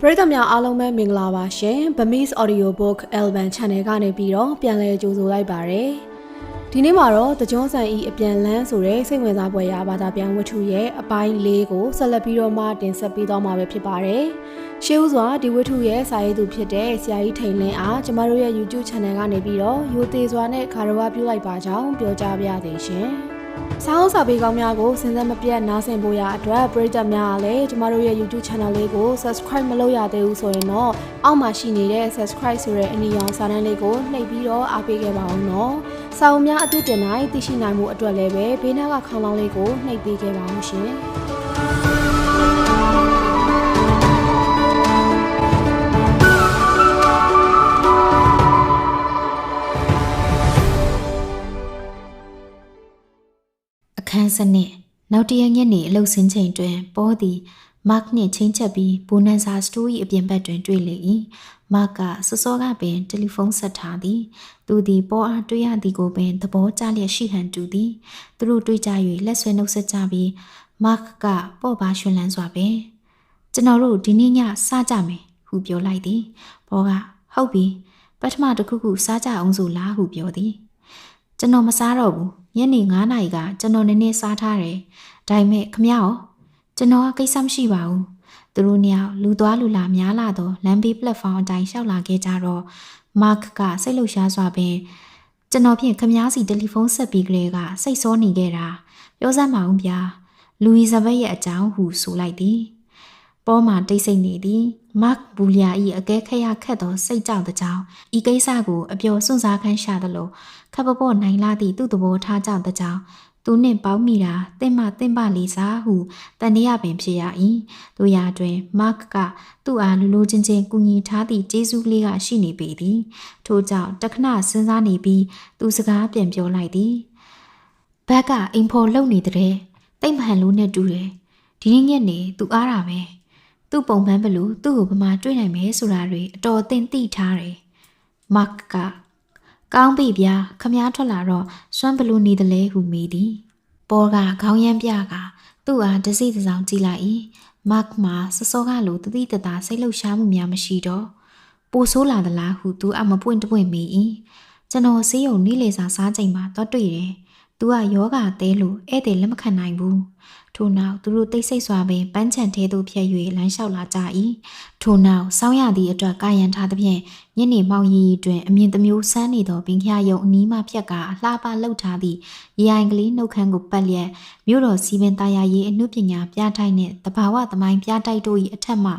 ပရိသတ်များအားလုံးပဲမင်္ဂလာပါရှင် Burmese Audiobook L1 Channel ကနေပြီးတော့ပြန်လည်ကြိုဆိုလိုက်ပါရယ်ဒီနေ့မှာတော့တကြွဆန်ဤအပြန်လန်းဆိုတဲ့စိတ်ဝင်စားဖွယ်ရာဘာသာပြန်ဝတ္ထုရဲ့အပိုင်း၄ကိုဆက်လက်ပြီးတော့မှတင်ဆက်ပေးသွားမှာပဲဖြစ်ပါတယ်ရှေးဦးစွာဒီဝတ္ထုရဲ့စာရေးသူဖြစ်တဲ့ဆရာကြီးထိန်လင်းအားကျမတို့ရဲ့ YouTube Channel ကနေပြီးတော့ရိုသေစွာနဲ့ခါရဝပြုလိုက်ပါကြောင်းပြောကြားပါရစေရှင်စာအုပ်စာပေကောင်းများကိုစဉ်ဆက်မပြတ်နားဆင်ဖို့ရအတွက်ပရိသတ်များအားလည်းကျမတို့ရဲ့ YouTube Channel လေးကို Subscribe မလုပ်ရသေးဘူးဆိုရင်တော့အောက်မှာရှိနေတဲ့ Subscribe ဆိုတဲ့အနီရောင်စာတန်းလေးကိုနှိပ်ပြီးတော့အားပေးခဲ့ပါအောင်နော်။စာအုပ်များအသစ်တင်တိုင်းသိရှိနိုင်မှုအတွက်လည်းပဲဘေးနားကခေါင်းလောင်းလေးကိုနှိပ်ပေးခဲ့ပါအောင်ရှင်။အခန်းစနစ်နောက်တရညနေအလုပ်ဆင်းချိန်တွင်ပေါ်သည်မတ်နှင့်ချင်းချက်ပြီးဘူနန်ဆာစတိုး၏အပြင်ဘက်တွင်တွေ့လေ၏မတ်ကစောစောကပင်တယ်လီဖုန်းဆက်ထားသည်သူသည်ပေါ်အားတွေ့ရသည်ကိုပင်သဘောကျလျက်ရှိဟန်တူသည်သူတို့တွေ့ကြ၍လက်ဆွဲနှုတ်ဆက်ကြပြီးမတ်ကပေါ့ပါရွှင်လန်းစွာပင်ကျွန်တော်တို့ဒီနေ့ညစားကြမယ်ဟုပြောလိုက်သည်ပေါ်ကဟုတ်ပြီပထမတစ်ခုခုစားကြအောင်ဆိုလားဟုပြောသည်ကျွန်တော်မစားတော့ဘူးညနေ9နာရီကကျွန်တော်နည်းနည်းစားထားတယ်။ဒါပေမဲ့ခမရောကျွန်တော်ကကိစ္စမရှိပါဘူး။သူတို့နှစ်ယောက်လူသွားလူလာများလာတော့လမ်းဘေးပလက်ဖောင်းအတိုင်းရှောက်လာခဲ့ကြတော့မာ့ကစိတ်လှုပ်ရှားစွာပင်ကျွန်တော်ဖြင့်ခမစီတယ်လီဖုန်းဆက်ပြီးကလေးကစိတ်ဆောနေခဲ့တာပြောစမ်းပါဦးဗျာလူအီဇဘက်ရဲ့အကြောင်းဟုဆိုလိုက်သည်။ပေါ်မှာတိတ်ဆိတ်နေသည်မတ်ဘူလျာ၏အကဲခရခက်သောစိတ်ကြောက်တဲ့ကြောင့်ဤကိစ္စကိုအပျော်စွန့်စားခန်းရှာသလိုခပ်ပေါ်နိုင်လာသည့်သူ့သဘောထားကြောင့်တဲ့ကြောင့်သူနှင့်ပေါင်းမိတာတင့်မလေးစားဟုတန်ရပင်ဖြစ်ရ၏တို့ရာတွင်မတ်ကသူ့အားလူလူချင်းချင်းကူညီထားသည့်ကျေးဇူးကလေးကရှိနေပေသည်ထို့ကြောင့်တခဏစဉ်းစားနေပြီးသူစကားပြန်ပြောလိုက်သည်ဘက်ကအိမ်ဖော်လုံနေတဲ့တိတ်မဟန်လို့နဲ့တူတယ်ဒီနေ့ညနေသူအားတာပဲသူ့ပုံမှန်ဘလို့သူ့ကိုဘမတွေ့နိုင်မယ်ဆိုတာတွေအတော်အသင့်သိထားတယ်မတ်ကကောင်းပြီဗျာခမားထွက်လာတော့စွမ်းဘလို့နေတယ်လဲဟုမေးသည်ပေါ်ကခေါင်းရမ်းပြကသူ့အားတစိတစောင်ကြည့်လိုက်၏မတ်မှာစစောကလိုတတိတတာစိတ်လှုပ်ရှားမှုများမရှိတော့ပိုဆိုးလာသလားဟုသူအမပွင့်တပွင့်မေး၏ကျွန်တော်ဆေးရုံနေလေစာစားချိန်မှာတော့တွေ့တယ်သူကယောဂသဲလို့ဧည့်သည်လက်မခံနိုင်ဘူးထို့နောက်သူတို့တိတ်ဆိတ်စွာပင်ပန်းချန်ထဲသို့ဖြတ်၍လမ်းလျှောက်လာကြ၏ထို့နောက်စောင်းရသည့်အတွက်ကာယံထားသဖြင့်ညနေမောင်ရီတွင်အမြင်တစ်မျိုးဆန်းနေသောပင်ခရယုံအနီးမှဖြတ်ကအလှပလှုပ်ထားသည့်ရေအိုင်ကလေးနှုတ်ခမ်းကိုပတ်လျက်မြို့တော်စီပင်တာယာရေးအမှုပညာပြထိုက်နှင့်တဘာဝသမိုင်းပြထိုက်တို့၏အထက်မှ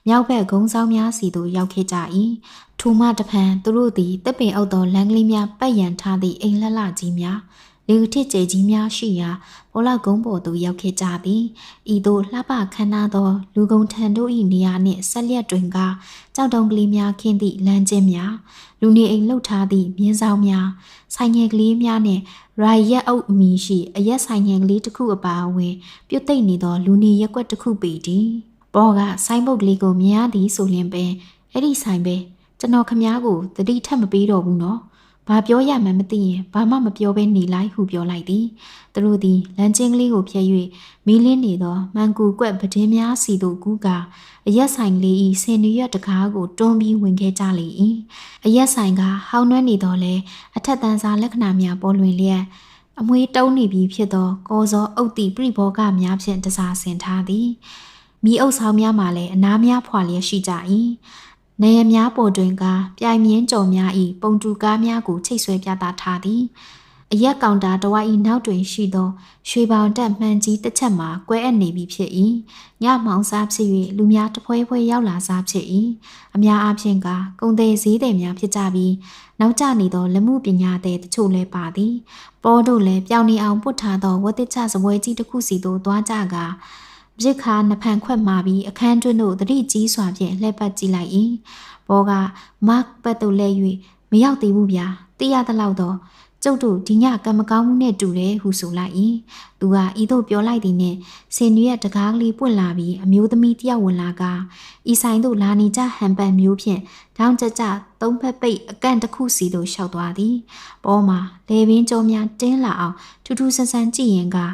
မြောက်ဘက်ဂုံဆောင်များစီသို့ရောက်ခဲ့ကြ၏ထိုမှတဖန်သူတို့သည်တပ်ပင်အုပ်သောလမ်းကလေးများပတ်ရန်ထားသည့်အိမ်လှလှကြီးများလေထစ်ကျဲကြီးများရှိရာဘောလကုန်းပေါ်သို့ရောက်ခဲ့ကြသည်ဤသို့လှပခမ်းနားသောလူကုန်ထံတို့၏နေရာနှင့်ဆက်လျက်တွင်ကကြောက်တုံးကလေးများခင်းသည့်လမ်းကျင်းများလူနေအိမ်လှုပ်ထားသည့်မြင်းဆောင်များဆိုင်ငယ်ကလေးများနှင့်ရိုင်ရက်အုပ်အမီရှိအရက်ဆိုင်ငယ်ကလေးတစ်ခုအပါအဝင်ပြုတ်သိမ့်နေသောလူနေရက်ွက်တစ်ခုပေသည်ပေါ်ကဆိုင်ဘုတ်ကလေးကိုမြင်ရသည်ဆိုလျင်ပင်အဲ့ဒီဆိုင်ပဲကျွန်တော်ခမားကိုတတိထပ်မပေးတော့ဘူးနော်ဘာပြောရမှန်းမသိရင်ဘာမှမပြောဘဲနေလိုက်ဟုပြောလိုက်သည်သူတို့သည်လမ်းချင်းကလေးကိုဖျက်၍မီးလင်းနေသောမန်ကူကွက်ပဒင်းများစီသို့ကူးကအရက်ဆိုင်လေး၏ဆင်နွေရတကားကိုတွန်းပြီးဝင်ခဲ့ကြလေ၏အရက်ဆိုင်ကဟောင်းနှွမ်းနေသောလဲအထက်တန်းစားလက္ခဏာများပေါ်လွင်လျက်အမွှေးတုံးနေပြီးဖြစ်သောကောဇောအုပ်တိပြိဘောကများဖြင့်တစားဆင်ထားသည်မိအုပ်ဆောင်များမှလည်းအနားများဖွာလျက်ရှိကြ၏နေရများပေါ်တွင်ကပြိုင်မြင်းကြော်များ၏ပုံတူကားများကိုချိတ်ဆွဲပြသထားသည်အရက်ကောင်တာတဝိုက်၏နောက်တွင်ရှိသောရွှေပေါင်တက်မှန်ကြီးတစ်ချက်မှာကွဲအပ်နေပြီဖြစ်၏ညမောင်စားဖြစ်၍လူများတဖွဲဖွဲရောက်လာစားဖြစ်၏အများအားဖြင့်ကကုန်သည်ဈေးသည်များဖြစ်ကြပြီးနောက်ကျနေသောလက်မှုပညာသည်တချို့လည်းပါသည်ပေါ်တို့လည်းပြောင်းနေအောင်ပုတ်ထားသောဝတ်တစ်ချစပွဲကြီးတစ်ခုစီသို့သွားကြကပြစ်ခါနှဖန်ခွက်မှာပြီးအခန်းတွင်းသို့တတိကြီးစွာဖြင့်လှည့်ပတ်ကြည့်လိုက်၏ဘောကမတ်ပတ်သို့လဲ၍မရောက်သေးဘူးဗျာသိရသလောက်တော့ကျုပ်တို့ဒီညကံမကောင်းမှုနဲ့တူတယ်ဟုဆိုလိုက်၏သူကဤသို့ပြောလိုက်သည်နှင့်ဆင်ရွက်တကားကလေးပွင့်လာပြီးအမျိုးသမီးတယောက်ဝင်လာကဤဆိုင်သို့လာနေကြဟန်ပန်မျိုးဖြင့်တောင်းကြ သုံးဖက်ပိတ်အကန့်တစ်ခုစီသို့လျှောက်သွားသည်ပေါ်မှာလေပင်ကြောများတင်းလာအောင်ထူးထူးဆန်းဆန်းကြည့်ရင်ကဤ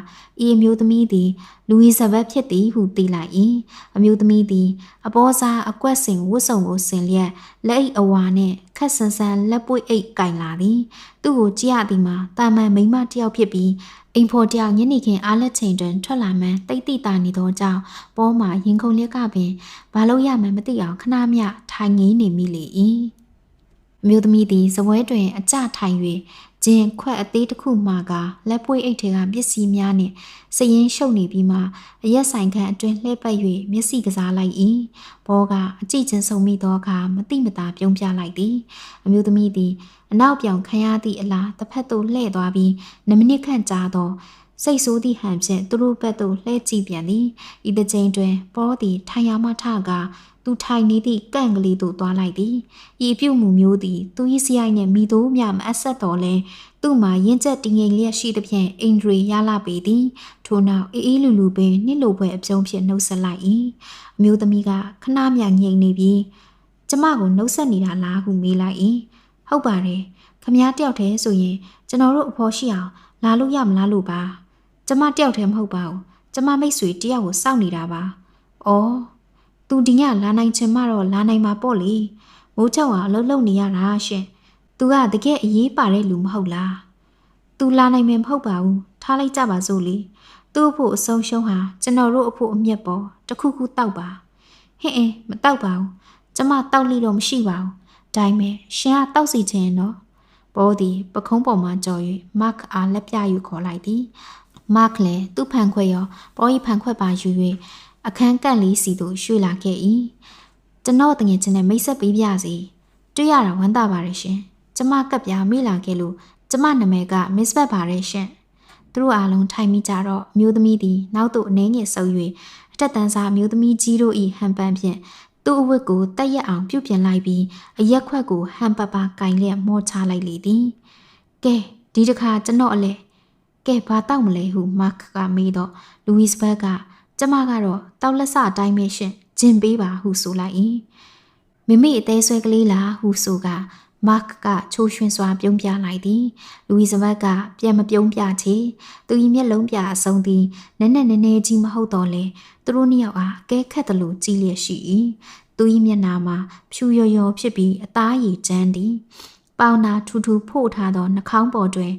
အမျိုးသမီးသည်လူဝီဇဘက်ဖြစ်သည်ဟုသိလိုက်၏အမျိုးသမီးသည်အပေါ်စားအကွက်စင်ဝတ်စုံကိုဆင်လျက်လက်အိတ်အဝါနှင့်ခက်ဆန်းဆန်းလက်ပွေအိတ်ကင်လာသည်သူ့ကိုကြည့်ရသည်မှာတာမန်မိန်းမတစ်ယောက်ဖြစ်ပြီးအိမ်ဖော်တယောက်ညနေခင်းအားလက်ချိန်တွင်ထွက်လာမှန်းတိတ်တိတာနေသောကြောင့်ပေါ်မှာရင်ခုန်လျက်ကပင်ဘာလို့ရမှန်းမသိအောင်ခဏမျှထိုင်ငေးနေမိလေ၏အမျိုးသမီးသည်စပွဲတွင်အကျထိုင်၍ဂျင်ခွက်အသေးတစ်ခုမှကလက်ပွေအိတ်ထဲကပစ္စည်းများနှင့်စရင်ရှုပ်နေပြီးမှအရက်ဆိုင်ခန်းအတွင်းလှည့်ပတ်၍မျက်စိကစားလိုက်၏ဘောကအကြည့်ချင်းဆုံမိသောအခါမတိမတာပြုံးပြလိုက်သည်အမျိုးသမီးသည်အနောက်ပြောင်ခံရသည့်အလားတစ်ဖက်သို့လှည့်သွားပြီး2မိနစ်ခန့်ကြာသောစိတ်ဆိုးသည့်ဟန်ဖြင့်သူတို့ဘက်သို့လှည့်ကြည့်ပြန်သည်ဤတစ်ချိန်တွင်ဘောသည်ထိုင်ရမှထကသူထိုင်နေသည့်ကန့်ကလေးသို့သွားလိုက်သည်ဤပြုမှုမျိုးသည်သူ၏စရိုက်နှင့်မိသို့မျှမအဆက်တော်လဲသူ့မှာရင့်ကျက်တည်ငြိမ်လျက်ရှိသဖြင့်အိန္ဒြေရလာပေသည်ထို့နောက်အေးလူလူပင်နှစ်လိုပွဲအပြုံးဖြင့်နှုတ်ဆက်လိုက်၏အမျိုးသမီးကခဏမျှငြိမ်နေပြီးကျမကိုနှုတ်ဆက်နေတာလားဟုမေးလိုက်၏ဟုတ်ပါတယ်ခမည်းတယောက်တည်းဆိုရင်ကျွန်တော်တို့အဖော်ရှိအောင်လာလို့ရမလားလို့ပါကျမတယောက်တည်းမဟုတ်ပါဘူးကျမမိတ်ဆွေတယောက်ကိုစောင့်နေတာပါအော်သူဒီညလာနိုင်ချင်မှတော့လာနိုင်မှာပေါ့လေမိုးချောက်ကအလုပ်လုပ်နေရတာရှင်သူကတကယ်အရေးပါတဲ့လူမဟုတ်လားသူလာနိုင်မယ်မဟုတ်ပါဘူးထားလိုက်ကြပါစို့လေသူ့အဖို့အဆုံးရှုံးဟာကျွန်တော်တို့အဖို့အမျက်ပေါ်တခုခုတောက်ပါဟင်းမတောက်ပါဘူးကျမတောက်လိတော့မရှိပါဘူးဒါပေမဲ့ရှင်ကတောက်စီခြင်းနော်ဘောသည်ပခုံးပေါ်မှကြော်၍မတ်အားလက်ပြယူခေါ်လိုက်သည်မတ်လည်းသူ့ဖန်ခွက်ရောဘောဤဖန်ခွက်ပါယူ၍အခန်းကန့်လေးစီသို့ရွှေ့လာခဲ့၏ကျွန်တော်တငယ်ချင်းနဲ့မိတ်ဆက်ပေးပြစီတွေ့ရတာဝမ်းသာပါတယ်ရှင်ကျမကပ်ပြားမိလာခဲ့လို့ကျမနာမည်ကမစ္စဘတ်ပါတယ်ရှင်သူတို့အားလုံးထိုင်မိကြတော့အမျိုးသမီးသည်နောက်သို့အနှဲငယ်ဆုပ်၍အထက်တန်းစားအမျိုးသမီးကြီးတို့၏ဟန်ပန်းဖြင့်သူ့အဝတ်ကိုတက်ရက်အောင်ပြုတ်ပြင်လိုက်ပြီးအရက်ခွက်ကိုဟန်ပပကင်လျက်မောချလိုက်လေသည်ကဲဒီတစ်ခါကျွန်တော်အလဲကဲဘာတောက်မလဲဟုမတ်ကမေးတော့လူဝီစ်ဘတ်ကကျမကတော့တောက်လက်စအတိုင်းပဲရှင်ဂျင်ပေးပါဟုဆိုလိုက်၏မိမိအသေးဆွဲကလေးလားဟုဆိုကမတ်ကချိုးရွှင်စွာပြုံးပြလိုက်သည်လူဝီစ်ဘတ်ကပြန်မပြုံးပြချေသူ၏မျက်လုံးပြအစုံသည်နည်းနည်းကြီးမဟုတ်တော့လေသူတို့နှစ်ယောက်အားကဲခတ်တယ်လို့ကြည်လျက်ရှိ၏သူ၏မျက်နှာမှာဖြူရော်ဖြစ်ပြီးအသားရည်ကျန်းသည်ပေါင်နာထူထူဖို့ထားသောနှာခေါင်းပေါ်တွင်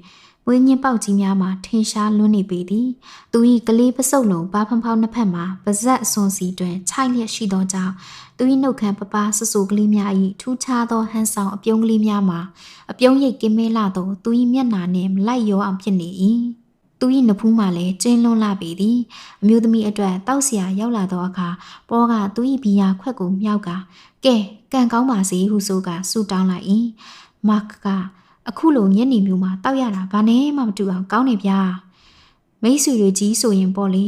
ဝင်းညင်းပေါက်ကြီးများမှာထင်ရှားလွန်းနေပေသည်သူ၏ကလေးပစုပ်လုံးဘာဖန်ဖောင်းနှစ်ဖက်မှာပါဇက်အစွန်စီတွင်ခြိုက်လျက်ရှိသောကြောင့်သူ၏နှုတ်ခမ်းပပဆဆူကလေးများ၏ထူးခြားသောဟန်ဆောင်အပြုံးကလေးများမှာအပြုံးရိပ်ကင်းမဲလာသောသူ၏မျက်နှာနှင့်မလိုက်ရောအောင်ဖြစ်နေ၏သူ၏နဖူးမှလည်းကျင်းလွန်းလာပေသည်အမျိုးသမီးအတွက်တောက်เสียရောက်လာသောအခါပေါ်ကသူ၏ဘီယာခွက်ကိုမြောက်ကကဲကံကောင်းပါစေဟုဆိုကဆူတောင်းလိုက်၏မတ်ကအခုလိုညနေမျိုးမှာတောက်ရတာဘာနဲ့မှမတူအောင်ကောင်းနေဗျာမိတ်ဆွေတွေကြီးဆိုရင်ပေါ့လေ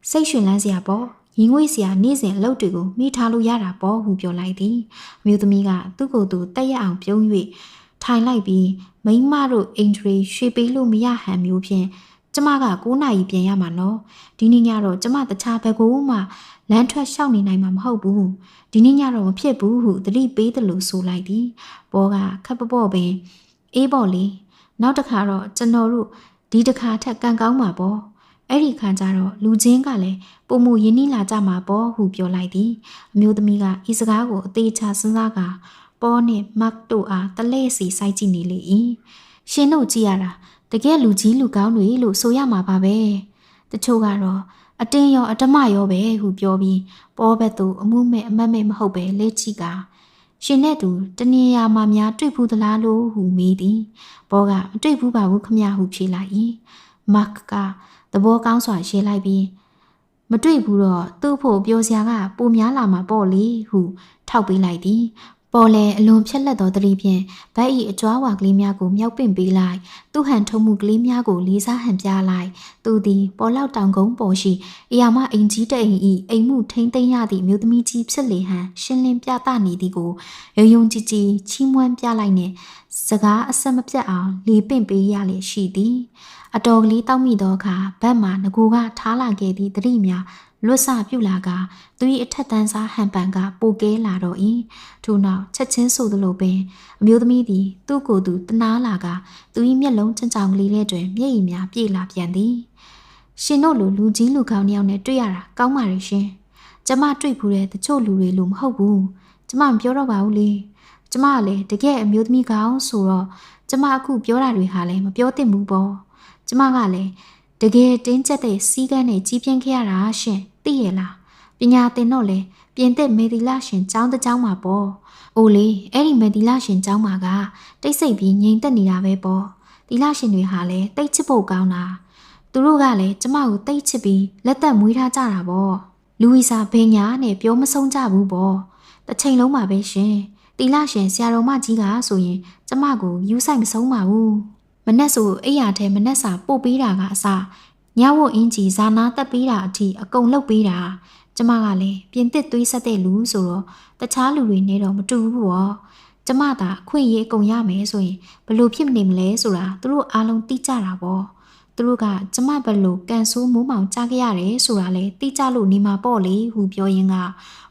စိတ်ရှင်လန်းစရာပေါ့ရင်ငွေ့စရာနေ့စဉ်အလုပ်တွေကိုမိထားလို့ရတာပေါ့ဟုပြောလိုက်သည်အမျိုးသမီးကသူ့ကိုယ်သူတက်ရအောင်ပြုံး၍ထိုင်လိုက်ပြီးမိန်းမတို့အိမ်ထရီရွှေပေးလို့မရဟန်မျိုးဖြင့်ကျမက9နာရီပြန်ရမှာနော်ဒီနေ့ညတော့ကျမတခြားဘက်ကိုမှလမ်းထွက်ရှောက်နေနိုင်မှာမဟုတ်ဘူးဒီနေ့ညတော့မဖြစ်ဘူးဟုသတိပေးတယ်လို့ဆိုလိုက်သည်ဘောကခပ်ပေါ့ပင်အေးပေါ့လေနောက်တစ်ခါတော့ကျွန်တော်တို့ဒီတစ်ခါထက်ကံကောင်းမှာပေါ့အဲ့ဒီခါကျတော့လူချင်းကလည်းပုံမူရင်းနှီးလာကြမှာပေါ့ဟုပြောလိုက်သည်အမျိုးသမီးကဤစကားကိုအသေးချာစဉ်းစားကပေါ်နှင့်မတ်တို့အားတလဲစီစိုက်ကြည့်နေလေ၏ရှင်တို့ကြည့်ရတာတကယ်လူကြီးလူကောင်းတွေလို့ဆိုရမှာပါပဲတချို့ကတော့အတင်းရောအဓမ္မရောပဲဟုပြောပြီးပေါ်ဘက်သို့အမှုမဲ့အမတ်မဲ့မဟုတ်ပဲလက်ချီကရှင်နဲ့သူတနေရာမှာများတွေ့ဘူးသလားလို့ဟုမေးသည်ဘောကမတွေ့ဘူးပါဘူးခမရဟုဖြေလိုက်၏မတ်ကသဘောကောင်းစွာရှင်းလိုက်ပြီးမတွေ့ဘူးတော့သူ့ဖို့ပြောစရာကပိုများလာမှာပေါ့လေဟုထောက်ပေးလိုက်သည်ပေါ်လဲအလွန်ဖြက်လက်သောတတိဖြင့်ဗတ်ဤအကြွားဝါကလေးများကိုမြောက်ပင့်ပေးလိုက်သူ့ဟန်ထုံမှုကလေးများကိုလေးစားဟန်ပြလိုက်သူသည်ပေါ်လောက်တောင်ကုန်းပေါ်ရှိအရာမအိမ်ကြီးတအိမ်ဤအိမ်မှုထိမ့်သိမ်းရသည့်မြို့သမီးကြီးဖြစ်လေဟန်ရှင်းလင်းပြသနေသည်ကိုယုံကြည်ချီးမွမ်းပြလိုက်နှင့်စကားအဆက်မပြတ်အောင်လေပင့်ပေးရလေရှိသည်အတော်ကလေးတောက်မိသောအခါဘက်မှငကိုကထားလာခဲ့သည့်တတိများ လွတ်စပြုလာကသူ၏အထက်တန်းစားဟန်ပန်ကပိုကဲလာတော့၏ထို့နောက်ချက်ချင်းဆိုသလိုပင်အမျိုးသမီးသည်သူ့ကိုယ်သူတနာလာကသူ၏မျက်လုံးချင်ချောင်ကလေးထဲတွင်မျက်ရည်များပြေလာပြန်သည်ရှင်တို့လိုလူကြီးလူကောင်းတစ်ယောက်နဲ့တွေ့ရတာကောင်းပါရဲ့ရှင်ကျမတွေ့ဘူးတဲ့တချို့လူတွေလိုမဟုတ်ဘူးကျမမပြောတော့ပါဘူးလေကျမကလည်းတကယ်အမျိုးသမီးကောင်းဆိုတော့ကျမအခုပြောတာတွေဟာလည်းမပြောသင့်ဘူးပေါ့ကျမကလည်းတကယ်တင်းကျပ်တဲ့စီးကန်းနဲ့ကြီးပြင်းခဲ့ရတာရှင်သိရဲ့လားပညာသင်တော့လေပြင်သစ်မေဒီလာရှင်ကျောင်းတစ်ကျောင်းမှာပေါ့အိုလေအဲ့ဒီမေဒီလာရှင်ကျောင်းမှာကတိတ်ဆိတ်ပြီးငြိမ်သက်နေတာပဲပေါ့ဒီလာရှင်တွေဟာလည်းတိတ်ချစ်ဖို့ကောင်းတာသူတို့ကလည်းကျမကိုတိတ်ချစ်ပြီးလက်သက်မွေးထားကြတာပေါ့လူဝီစာဘိညာနဲ့ပြောမဆုံးကြဘူးပေါ့တစ်ချိန်လုံးပါပဲရှင်တီလာရှင်ဆရာတော်မကြီးကဆိုရင်ကျမကိုယူဆိုင်မဆုံးပါဘူးမနဲ့ဆိုအိယာထဲမနဲ့စာပို့ပေးတာကအစညဝတ်အင်ကြီးဇာနာတက်ပေးတာအထိအကုန်လုပ်ပေးတာကျမကလည်းပြင်သစ်သွေးဆက်တဲ့လူဆိုတော့တခြားလူတွေနဲ့တော့မတူဘူးပေါ့ကျမသာအခွင့်အရေးအကုန်ရမယ်ဆိုရင်ဘလို့ဖြစ်နေမလဲဆိုတာသူတို့အားလုံးသိကြတာပေါ့သူတို့ကကျမဘလို့ကန်ဆိုးမိုးမောင်ကြားခဲ့ရတယ်ဆိုတာလေသိကြလို့နေမှာပေါ့လေဟုပြောရင်းက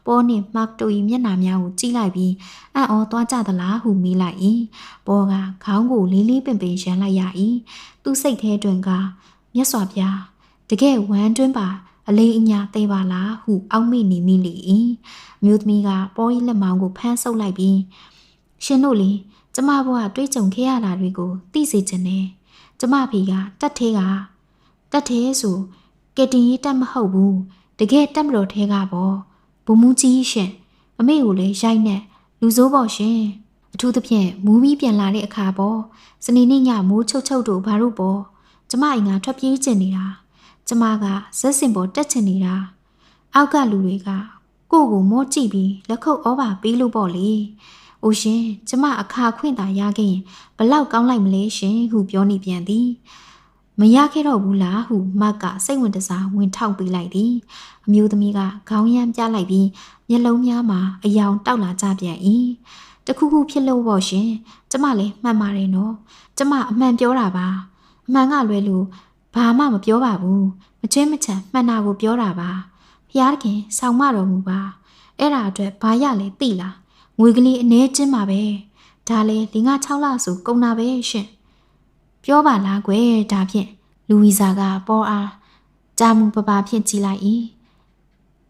ပေါ်နဲ့မတ်တိုဤမျက်နှာများကိုကြည့်လိုက်ပြီးအံ့ဩသွားကြသလားဟုမေးလိုက်၏ပေါ်ကခေါင်းကိုလေးလေးပင်ပင်ရမ်းလိုက်ရ၏သူ့စိတ်ထဲတွင်ကမြတ်စွာဘုရားတကယ်ဝမ်းတွင်းပါအလေးအညာသေးပါလားဟုအောက်မေ့နေမိလေ၏မြို့သမီးကပေါ်ဤလက်မောင်းကိုဖမ်းဆုပ်လိုက်ပြီးရှင်တို့လေကျမဘဝတွေးကြုံခဲ့ရတာတွေကိုသိစေချင်တယ်ကျမဖေကတက်သေးဆိုကက်တင်ရေးတက်မဟုတ်ဘူးတကယ်တက်မလို့သေးကပေါ့ဘုံမူကြီးရှင်အမေကိုလည်းရိုက်နဲ့လူစိုးပေါ့ရှင်အထူးသဖြင့်မူးမီးပြန်လာတဲ့အခါပေါ့စနေနေ့ညမိုးချုပ်တို့ဘာလို့ပေါ့ကျမအိမ်ကထွက်ပြေးကျင်နေတာကျမကဇက်စင်ပေါ်တက်ချင်နေတာအောက်ကလူတွေကကိုကိုမော့ကြည့်ပြီးလက်ခုပ်ဩဘာပေးလို့ပေါ့လေအိုရှင်ကျမအခါခွင့်သာရခဲ့ရင်ဘလောက်ကောင်းလိုက်မလဲရှင်ဟုပြောနေပြန်သည်မရခဲ့တော့ဘူးလားဟုမတ်ကစိတ်ဝင်တစားဝင်ထောက်ပေးလိုက်သည်အမျိုးသမီးကခေါင်းရမ်းပြလိုက်ပြီးမျက်လုံးများမှာအယောင်တောက်လာကြပြန်၏တခုခုဖြစ်လို့ပေါ့ရှင်ကျမလည်းမှန်ပါတယ်နော်ကျမအမှန်ပြောတာပါအမှန်ကလွယ်လို့ဘာမှမပြောပါဘူးမချင်းမချမ်းမှန်တာကိုပြောတာပါဖျားတခင်ဆောင်မတော်မူပါအဲ့ဒါအတွက်ဘာရလဲသိလားငွေကလေးအနည်းချင်းပါပဲဒါလေ5-6လဆိုကုန်တာပဲရှင်ပြောပါလားကွယ်ဒါဖြင့်လူဝီဇာကပေါ်အားကြာမှုပပဖြင့်ကြည်လိုက်၏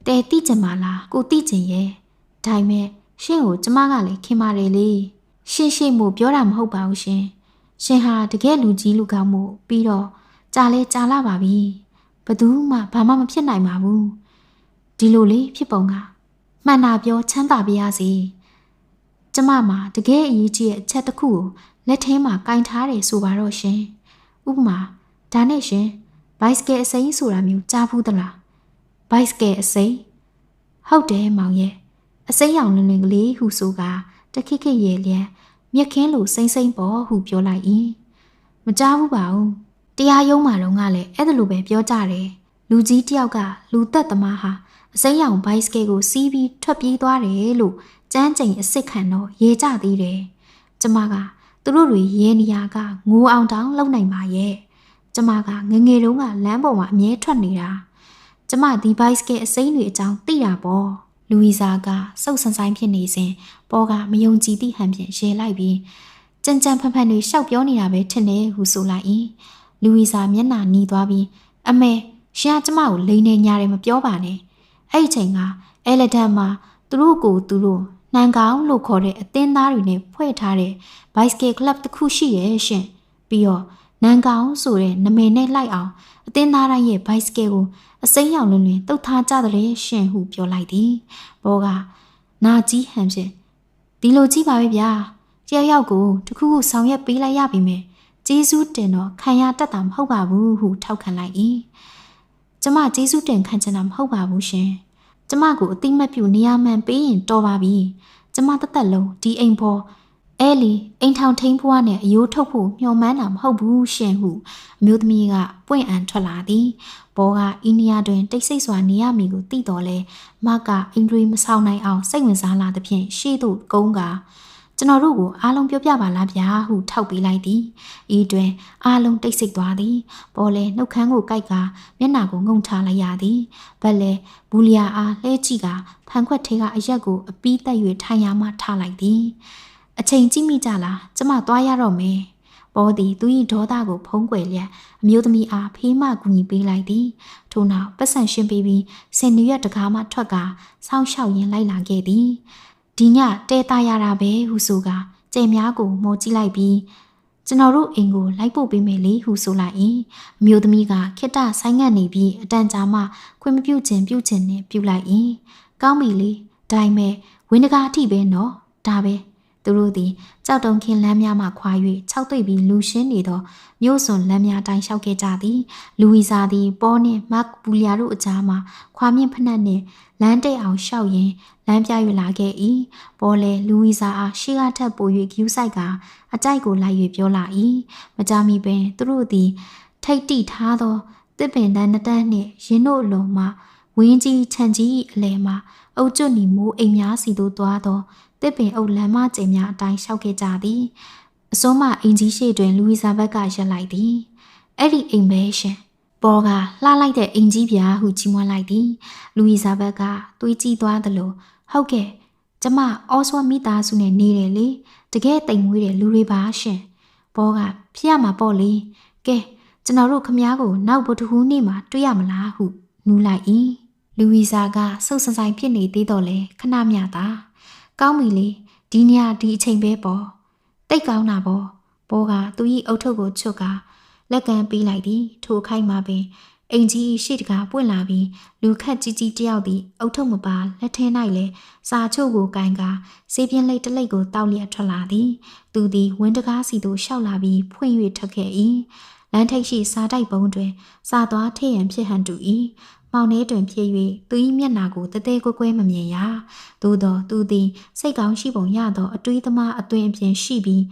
တဲတိကျင်ပါလားကိုတိကျင်ရဲ့ဒါပေမဲ့ရှင့်ကိုကျမကလည်းခင်ပါတယ်လေရှင့်မို့ပြောတာမဟုတ်ပါဘူးရှင်ရှင်ဟာတကယ်လူကြီးလူကောင်းမို့ပြီးတော့ကြာလဲကြာလာပါပြီဘသူမှဘာမှမဖြစ်နိုင်ပါဘူးဒီလိုလေးဖြစ်ပုံကမှန်တာပြောချမ်းသာပါရစေကျမမှာတကယ်အရေးကြီးတဲ့အချက်တစ်ခုကိုလက်ထဲမှာကင်ထားတယ်ဆိုပါတော့ရှင်ဥပမာဒါနဲ့ရှင်ဘိုက်စကယ်အစိမ်းဆိုတာမျိုးကြားဘူးသလားဘိုက်စကယ်အစိမ်းဟုတ်တယ်မောင်ရဲ့အစိမ်းရောင်လင်းလင်းကလေးဟုဆိုကတခိခိရဲ့လျက်မြက်ခင်းလိုစိမ့်စိမ့်ပေါ်ဟုပြောလိုက်၏မကြားဘူးပါဘူးတရားရုံးမှာတော့ကလည်းအဲ့ဒါလိုပဲပြောကြတယ်လူကြီးတယောက်ကလူသက်သမားဟာအစိမ်းရောင်ဘိုက်စကယ်ကိုစီးပြီးထွက်ပြေးသွားတယ်လို့ကျန်းကျင်အစ်စ်ခံတော့ရဲကြသေးတယ်ကျမကသူတို့တွေရဲနေရကငိုအောင်တောင်လုံနိုင်ပါရဲ့ကျမကငငယ်တုန်းကလမ်းပေါ်မှာအမြဲထွက်နေတာကျမဒီဘိုက်စကယ်အစိမ်းတွေအကြောင်းသိတာပေါ့လူဝီဇာကစုပ်ဆန်းဆိုင်ဖြစ်နေစဉ်ပေါ်ကမယုံကြည်သည့်ဟန်ဖြင့်ရဲလိုက်ပြီးကြံကြံဖန်ဖန်တွေရှောက်ပြောနေတာပဲထင်တယ်ဟုဆိုလိုက်၏လူဝီဇာမျက်နှာနီးသွားပြီးအမေရှင်ကကျမကိုလိန်နေညာတယ်မပြောပါနဲ့အဲ့ဒီချိန်ကအဲလက်ထက်မှာသူတို့ကိုသူတို့နှံကောင်လို့ခေါ်တဲ့အသင်းသားတွေနဲ့ဖွဲ့ထားတဲ့ bicycle club တစ်ခုရှိရဲ့ရှင်ပြီးတော့နှံကောင်ဆိုတဲ့နာမည်နဲ့လိုက်အောင်အသင်းသားတိုင်းရဲ့ bicycle ကိုအစိမ်းရောင်လွင်လွင်တုတ်ထားကြတယ်ရှင်ဟုပြောလိုက်သည်ဘောကနာကြီးဟန်ဖြင့်ဒီလိုကြည့်ပါပဲဗျာတယောက်ကိုတခုခုဆောင်ရွက်ပေးလိုက်ရပြီမယ်ကျေးဇူးတင်တော့ခံရတတ်တာမဟုတ်ပါဘူးဟုထောက်ခံလိုက်၏ကျမကျေးဇူးတင်ခံချင်တာမဟုတ်ပါဘူးရှင်ကျမကိုအတိမတ်ပြုနေရမှန်ပေးရင်တော်ပါပြီကျမတသက်လုံးဒီအိမ်ပေါ်အဲလီအိမ်ထောင်ထိန်ဖွားနဲ့အယိုးထုတ်ဖို့မျှော်မှန်းတာမဟုတ်ဘူးရှင်ဟုအမျိုးသမီးကပွင့်အံထွက်လာသည်ဘောကအိန္ဒိယတွင်တိတ်ဆိတ်စွာနေရမည်ကိုသိတော်လဲမကအင်ဒရီမဆောင်နိုင်အောင်စိတ်ဝင်စားလာသဖြင့်ရှေ့သို့ကုန်းက ကျွန်တော်တို့ကိုအားလုံးပြောပြပါလားဗျာဟုထောက်ပေးလိုက်သည်ဤတွင်အားလုံးတိတ်ဆိတ်သွားသည်ပေါ်လဲနှုတ်ခမ်းကိုကိုက်ကမျက်နှာကိုငုံထားလိုက်ရသည်ဘက်လဲဘူးလျာအားလှဲကြည့်ကဖန်ခွက်ထဲကအရက်ကိုအပီးတက်၍ထိုင်ရမှထားလိုက်သည်အချိန်ကြည့်မိကြလားကျမသွားရတော့မယ်ပေါ်သည်သူ၏ဒေါသကိုဖုံးကွယ်လျက်အမျိုးသမီးအားဖေးမကူညီပေးလိုက်သည်ထို့နောက်ပတ်စံရှင်းပေးပြီးစင်နရွက်တကားမှထွက်ကစောင်းလျှောက်ရင်းလိုက်လာခဲ့သည်ဒီညတဲသားရတာပဲဟုဆိုကကြိမ်များကိုမော်ကြည့်လိုက်ပြီးကျွန်တော်တို့အိမ်ကိုလိုက်ပို့ပေးမယ်လေဟုဆိုလိုက်၏အမျိုးသမီးကခိတ္တဆိုင်ငံ့နေပြီးအတန်ကြာမှခွင့်မပြုခြင်းပြုခြင်းနဲ့ပြုလိုက်၏ကောင်းပြီလေဒါပေမဲ့ဝင်းတကားအထိပဲနော်ဒါပဲသူတို့သည်ကြောက်တုံခင်းလမ်းများမှခွာ၍ခြောက်သွေ့ပြီးလူရှင်းနေသောမြို့စွန်လမ်းများတိုင်းလျှောက်ခဲ့ကြသည်လူဝီဇာသည်ပေါ်နှင့်မတ်ဘူလျာတို့အကြားမှခွာမြင့်ဖက်နှက်နှင့်လမ်းတိတ်အောင်ရှောက်ရင်းလမ်းပြ၍လာခဲ့၏ပေါ်လေလူဝီဇာအားရှေ့ကထပ်ပို၍ဂယူးဆိုင်ကအကြိုက်ကိုလိုက်၍ပြောလာ၏မကြမီပင်သူတို့သည်ထိတ်တိထားသောတစ်ပင်တန်းနှစ်တန်းနှင့်ရင်းတို့အလုံးမှဝင်းကြီးခြံကြီးအလယ်မှအုတ်ကျွတ်နီမိုးအိမ်များစီသို့သွားသောတစ်ပင်အုပ်လမ်းမကျိန်များအတိုင်းလျှောက်ခဲ့ကြသည်အစိုးမအင်ကြီးရှိတွင်လူဝီဇာဘက်ကရက်လိုက်သည်အဲ့ဒီအိမ်ပဲရှင်ပေါ်ကလှလိုက်တဲ့အင်ကြီးပြားဟုကြီးမွမ်းလိုက်သည်လူဝီဇာဘက်ကတွေးကြည့်သွားသလိုဟုတ်ကဲ့ကျမအော်ဆွတ်မိသားစုနဲ့နေတယ်လေတကယ်တိမ်မွေးတဲ့လူတွေပါရှင်ပေါ်ကဖြစ်ရမှာပေါ့လေကဲကျွန်တော်တို့ခမားကိုနောက်ဗုဒ္ဓဟူးနေ့မှာတွေ့ရမလားဟုနူးလိုက်၏လူဝီဇာကစုပ်စဆိုင်ဖြစ်နေသေးတော့လေခဏမျှသာကောင်းပြီလေဒီညဒီအချိန်ပဲပေါ့တိတ်ကောင်းတာပေါ့ဘောကသူ၏အုတ်ထုပ်ကိုချွတ်ကလက်ကမ်းပေးလိုက်သည်ထိုခိုက်မှာပင်အင်ကြီးရှိတကားပွင့်လာပြီးလူခက်ကြီးကြီးတယောက်သည်အုတ်ထုပ်မပါလက်ထဲ၌လဲစာချုပ်ကိုကင်ကစေးပြင်းလိတ်တလိတ်ကိုတောက်လျက်ထွက်လာသည်သူသည်ဝင်းတကားစီသို့ရှောက်လာပြီးဖွင့်၍ထွက်ခဲ့၏လမ်းထိပ်ရှိစားတိုက်ပုံးတွင်စာသွားထည့်ရန်ဖြစ်ဟန်တူ၏မောင်နှဲတွင်ဖြစ်၍သူ၏မျက်နှာကိုတသေးကွဲကွဲမမြင်ရသို့သောသူသည်စိတ်ကောင်းရှိပုံရသောအတွေးသမားအသွင်အပြင်ရှိပြီး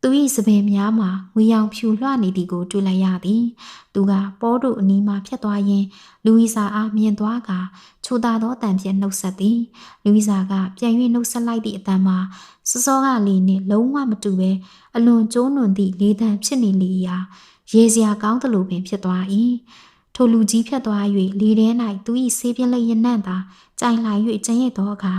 သူ၏စပင်များမှာငွေရောင်ဖြူလွှနေသည်ကိုတွေ့လိုက်ရသည်သူကပေါတို့အနီးမှဖြတ်သွားရင်းလူဝီဇာအားမြင်သွားကချိုသာသောအတန်ဖြင့်နှုတ်ဆက်သည်လူဝီဇာကပြန်၍နှုတ်ဆက်လိုက်သည့်အတန်မှာစောစောကလေးနှင့်လုံးဝမတူဘဲအလွန်ကျိုးနွံသည့်လေးတန်ဖြစ်နေလေရာရေစရာကောင်းသလိုပင်ဖြစ်သွား၏ထိုလူကြီးဖြတ်သွား၍လေထဲ၌သူ၏ဆေးပြက်လက်ရနံ့သာကြိုင်လာ၍ကျန်ရစ်သောအခါ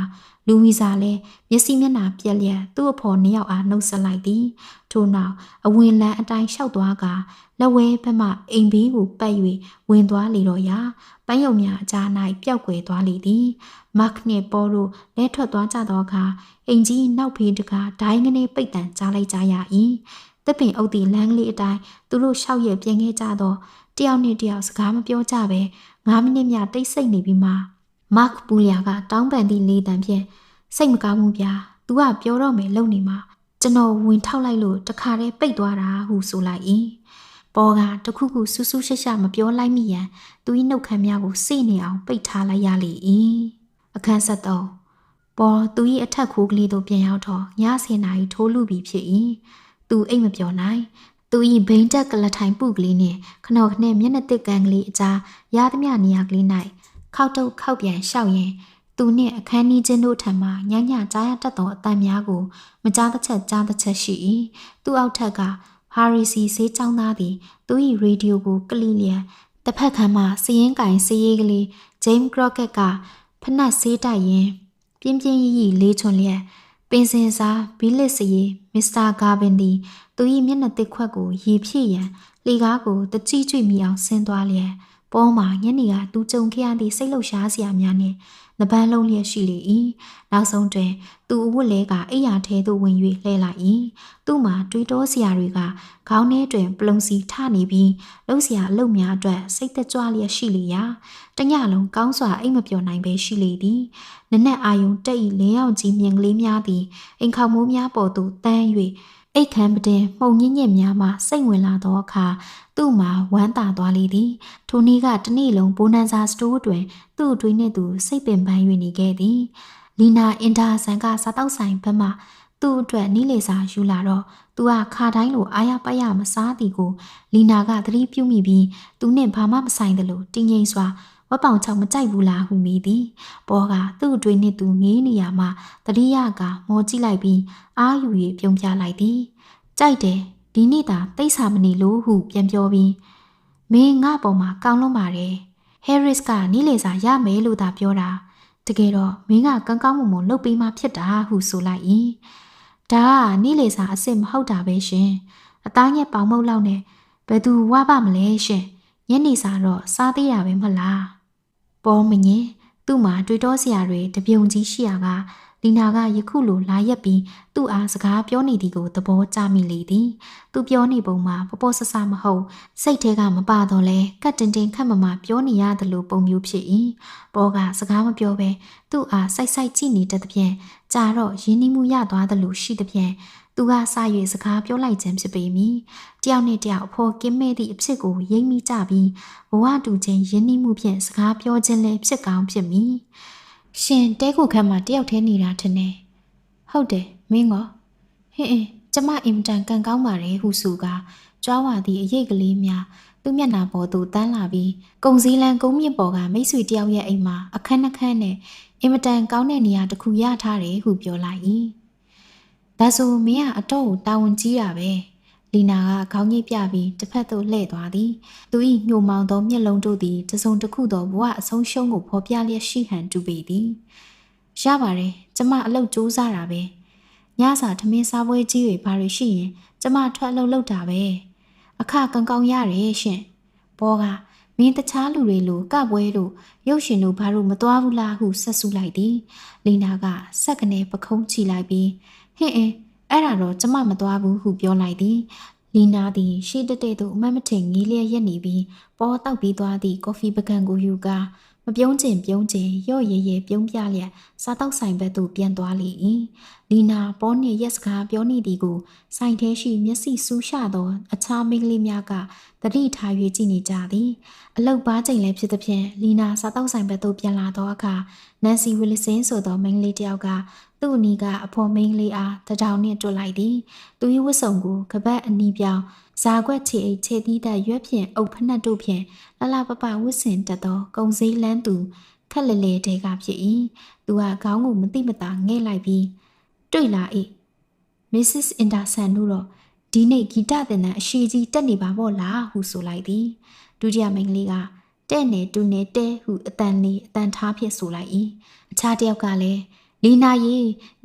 လူဝီဇာလည်းမျက်စိမျက်နှာပြက်လျက်သူ့အဖော်နှစ်ယောက်အားနှုတ်ဆက်လိုက်သည်ထို့နောက်အဝင်လန်းအတိုင်းလျှောက်သွားကလက်ဝဲဘက်မှအိမ်ဘေးကိုပတ်၍ဝင်သွားလေတော့ရာပန်းယုံများအကြား၌ပျောက်ကွယ်သွားလေသည်မတ်နှင့်ပေါ်တို့လဲထွက်သွားကြသောအခါအိမ်ကြီးနောက်ဖေးတကားဒိုင်းကနေပိတ်တန်ကြားလိုက်ကြရ၏တစ်ပင်အုပ်သည့်လမ်းကလေးအတိုင်းသူတို့ရှောက်ရပြင်ခဲ့ကြသောတယောက်နဲ့တယောက်စကားမပြောကြဘဲ9မိနစ်မြတိတ်ဆိတ်နေပြီးမှမတ်ပူလျာကတောင်းပန်သည့်လေးတန်ဖြင့်စိတ်မကောင်းဘူးဗျာ။ तू ကပြောတော့မယ်လုံနေမှာကျွန်တော်ဝင်ထောက်လိုက်လို့တခါတည်းပိတ်သွားတာဟုဆိုလိုက်၏။ပေါ်ကတခုခုဆူဆူရှက်ရှက်မပြောလိုက်မိရန်သူ၏နှုတ်ခမ်းများကိုစိတ်နေအောင်ပိတ်ထားလိုက်ရလေ၏။အခန်းဆက်တော့ပေါ်သူ၏အထက်ခိုးကလေးတို့ပြန်ရောက်တော့ည10 နာရီထိုးလူပြီဖြစ်၏။သူအိတ်မပြောနိုင်။သူ၏ဘိန်းတက်ကလထိုင်ပုကလေးနှင့်ခဏခနဲ့မျက်နှာတစ်ကန်ကလေးအကြားရသမျှနေရာကလေး၌ခောက်တုတ်ခောက်ပြန်ရှောက်ရင်သူနှင့်အခန်းနီးချင်းတို့ထံမှညညကြားရတတ်သောအတန်များကိုမကြားတစ်ချက်ကြားတစ်ချက်ရှိ၏သူအောက်ထက်ကဟာရီစီဆေးချောင်းသားသည်သူ၏ရေဒီယိုကိုကလီလျက်တစ်ဖက်ခန်းမှစည်ရင်ကင်စည်ရေးကလေးဂျိမ်းကရော့ကက်ကဖနက်ဆေးတိုက်ရင်ပြင်းပြင်းရီရီလေးချွန်လျက်ပင်စင်စာဘီလစ်စရီမစ္စတာဂါဗင်သည်သူ၏မျက်နှာတစ်ခွက်ကိုရေဖြည့်ရန်လေကားကိုတကြွကြွမိအောင်ဆင်းသွားလျက်ပေါ်မှာညနေကသူကြုံခဲ့ရသည့်စိတ်လှုပ်ရှားစရာများနှင့်နပန်းလုံးလျက်ရှိလေ၏နောက်ဆုံးတွင်သူအဝတ်လဲကအိယာထဲသို့ဝင်၍လှဲလိုက်၏သူ့မှာတွေးတောစရာတွေကခေါင်းထဲတွင်ပလုံစီထနေပြီးလှုပ်စရာအလုပ်များအတွက်စိတ်သက်ကြွလျက်ရှိလေရာတညလုံးကောင်းစွာအိမ်မပျော်နိုင်ပဲရှိလေသည်နနက်အာယုံတက်၏လင်းရောင်ကြီးမြင်ကလေးများသည်အိမ်ခေါမိုးများပေါ်သို့တန်း၍အိတ်ခမ်းပတင်မှုံညင်ညင်များမှစိတ်ဝင်လာသောအခါသူ့မှာဝမ်းသာသွားလေသည်ထိုနေ့ကတနေ့လုံးဘိုနန်ဇာစတိုးတွင်သူ့အတွင်းနှင့်သူစိတ်ပင်ပန်း၍နေခဲ့သည်လီနာအင်တာဆန်ကစားတောက်ဆိုင်ဘက်မှသူ့အတွက်နီးလေစာယူလာတော့သူကခါတိုင်းလိုအားရပါရမစားသည်ကိုလီနာကသတိပြုမိပြီးသူနှင့်ဘာမှမဆိုင်သလိုတင်းငိမ်စွာ ဝက်ပောင်ချောင်မကြိုက်ဘူးလားဟုမေးသည်ဘောကသူ့အတွင်းနဲ့သူငေးနေရမှတတိယကမောကြည့်လိုက်ပြီးအာယူ၍ပြုံးပြလိုက်သည်ကြိုက်တယ်ဒီနေ့သာတိတ်ဆာမနေလို့ဟုပြန်ပြောပြီးမင်းငါ့ပေါ်မှာကောင်းလွန်းပါတယ်ဟဲရစ်ကနီးလေစာရမယ်လို့သာပြောတာတကယ်တော့မင်းကကောင်းကောင်းမွန်မွန်လုပ်ပေးမှဖြစ်တာဟုဆိုလိုက်၏ဒါကနီးလေစာအစ်စ်မဟုတ်တာပဲရှင်အသားညက်ပေါင်မုတ်လောက်နဲ့ဘယ်သူဝါပါမလဲရှင်ညနေစာတော့စားသေးတာပဲမဟုတ်လားပေါ်မငင်းသူ့မှာတွေ့တော့စရာတွေတပြုံကြီးရှိရကလီနာကယခုလိုလာရက်ပြီးသူ့အားစကားပြောနေသည်ကိုသဘောကျမိလေသည်သူပြောနေပုံမှာပပေါ်ဆဆမဟုတ်စိတ်ထဲကမပါတော့လဲကတ်တင်တင်ခတ်မမပြောနေရတယ်လို့ပုံမျိုးဖြစ်၏ပေါ်ကစကားမပြောဘဲသူ့အားစိုက်စိုက်ကြည့်နေတတ်သဖြင့်ကြာတော့ရင်းနှီးမှုရသွားသလိုရှိသဖြင့်သူကစ၍စကားပြောလိုက်ခြင်းဖြစ်ပေမည်တယောက်နဲ့တယောက်အဖို့ကင်းမဲ့သည့်အဖြစ်ကိုရိပ်မိကြပြီးဘဝတူခြင်းရင်းနှီးမှုဖြင့်စကားပြောခြင်းလည်းဖြစ်ကောင်းဖြစ်မည်ရှင်တဲခုခန်းမှာတယောက်တည်းနေတာထင်တယ်ဟုတ်တယ်မင်းကောဟင်းကျမအင်မတန်ကန်ကောင်းပါတယ်ဟုဆိုကကြွားဝါသည့်အရေးကလေးများသူ့မျက်နှာပေါ်သို့တန်းလာပြီးကုံစည်းလန်းကုန်းမြင့်ပေါ်ကမိတ်ဆွေတယောက်ရဲ့အိမ်မှာအခန်းနှခန်းနဲ့အင်မတန်ကောင်းတဲ့နေရာတစ်ခုရထားတယ်ဟုပြောလိုက်၏ဒါဆိုမင်းကအတော့ကိုတာဝန်ကြီးတာပဲလီနာကခေါင်းငိတ်ပြပြီးတစ်ဖက်သို့လှည့်သွားသည်သူ၏ညှို့မောင်သောမျက်လုံးတို့သည်တစုံတစ်ခုသောဘဝအဆုံးရှုံးကိုဖော်ပြလျက်ရှိဟန်တူပေသည်ရပါတယ်ကျမအလုပ်ကြိုးစားတာပဲညစာထမင်းစားပွဲကြီးတွေဘာတွေရှိရင်ကျမထွက်အလုပ်လုပ်တာပဲအခကောင်းကောင်းရတယ်ရှင်ဘောကမင်းတခြားလူတွေလိုကပွဲတို့ရုပ်ရှင်တို့ဘာလို့မသွားဘူးလားဟုဆက်ဆူလိုက်သည်လီနာကစက်ကနေပခုံးချီလိုက်ပြီးဟင်းအဲ့ဒါတော့ကျမမသွားဘူးဟုပြောလိုက်သည်လီနာသည်ရှေ့တက်တဲ့သို့အမတ်မထင်ငေးလျက်ရက်နေပြီးပေါ်တောက်ပြီးသွားသည့်ကော်ဖီပကံကိုယူကာမပြုံးချင်ရော့ရဲရဲပြုံးပြလျက်စားတောက်ဆိုင်ဘက်သို့ပြန်သွားလေ၏လီနာပေါ်နှင့်ရက်စကားပြောနေသည်ကိုဆိုင်ထဲရှိမျက်စိစူးရှသောအခြားမိန်းကလေးများကသတိထား၍ကြည့်နေကြသည်အလုတ်ပါချိန်လည်းဖြစ်သဖြင့်လီနာစားတောက်ဆိုင်ဘက်သို့ပြန်လာသောအခါနန်စီဝီလဆင်းဆိုသောမိန်းကလေးတစ်ယောက်ကသူ့အနီးကအဖော်မိန်းကလေးအားတထောင်နှင့်တွတ်လိုက်သည်သူ၏ဝတ်စုံကိုကပတ်အနီးပြောင်ဇာကွက်ချေအိတ်ခြေသီးသက်ရွက်ဖြင့်အုပ်ဖနက်တို့ဖြင့်လလပပဝတ်ဆင်တတ်သောကုံစည်းလန်းသူခက်လေလေတဲကဖြစ်၏သူကခေါင်းကိုမတိမတာငဲ့လိုက်ပြီးတွေ့လာ၏မစ္စစ်အင်ဒါဆန်တို့တော့ဒီနေ့ဂီတသင်တန်းအရှိကြီးတက်နေပါပေါ့လားဟုဆိုလိုက်သည်ဒုတိယမိန်းကလေးကတဲ့နေတူနေတဲဟုအတန်ထားဖြင့်ဆိုလိုက်၏အခြားတစ်ယောက်ကလည်းလီနာရေ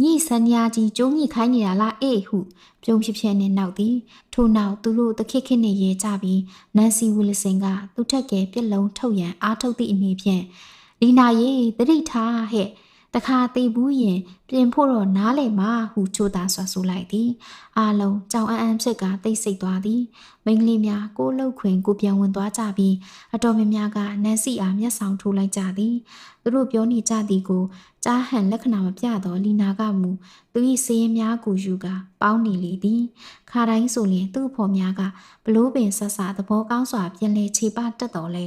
ညိစညာကြီးကျိုးညိခိုင်းနေတာလားအေးဟုပြုံးဖြစ်ဖြစ်နဲ့နောက်သည်ထို့နောက်သူတို့တခစ်ခစ်နဲ့ရဲကြပြီးနန်စီဝီလဆင်ကသူ့ထက်ကပြက်လုံးထုတ်ရန်အားထုတ်သည့်အနေဖြင့်လီနာရေတတိထားဟဲ့တခါသေးဘူးရင်ပြင်ဖို့တော့နားလေမှာဟုချိုးသားဆွဆိုလိုက်သည်အားလုံးကြောင်အံ့ဖြစ်ကတိတ်ဆိတ်သွားသည်မိန်းကလေးများကိုလှုပ်ခွင်ကိုပြန်ဝင်သွားကြပြီးအတော်များများကနန်စီအားမျက်ဆောင်ထိုးလိုက်ကြသည်သူတို့ပြောနေကြသည်ကိုကြားဟန်လက္ခဏာမပြတော့လီနာကမူသူ၏စည်ရင်များကိုယူကပေါင်းနေလေသည်ခါတိုင်းဆိုရင်သူ့ဖော်များကဘလို့ပင်ဆဆသဘောကောင်းစွာပြင်လဲခြေပတက်တော်လဲ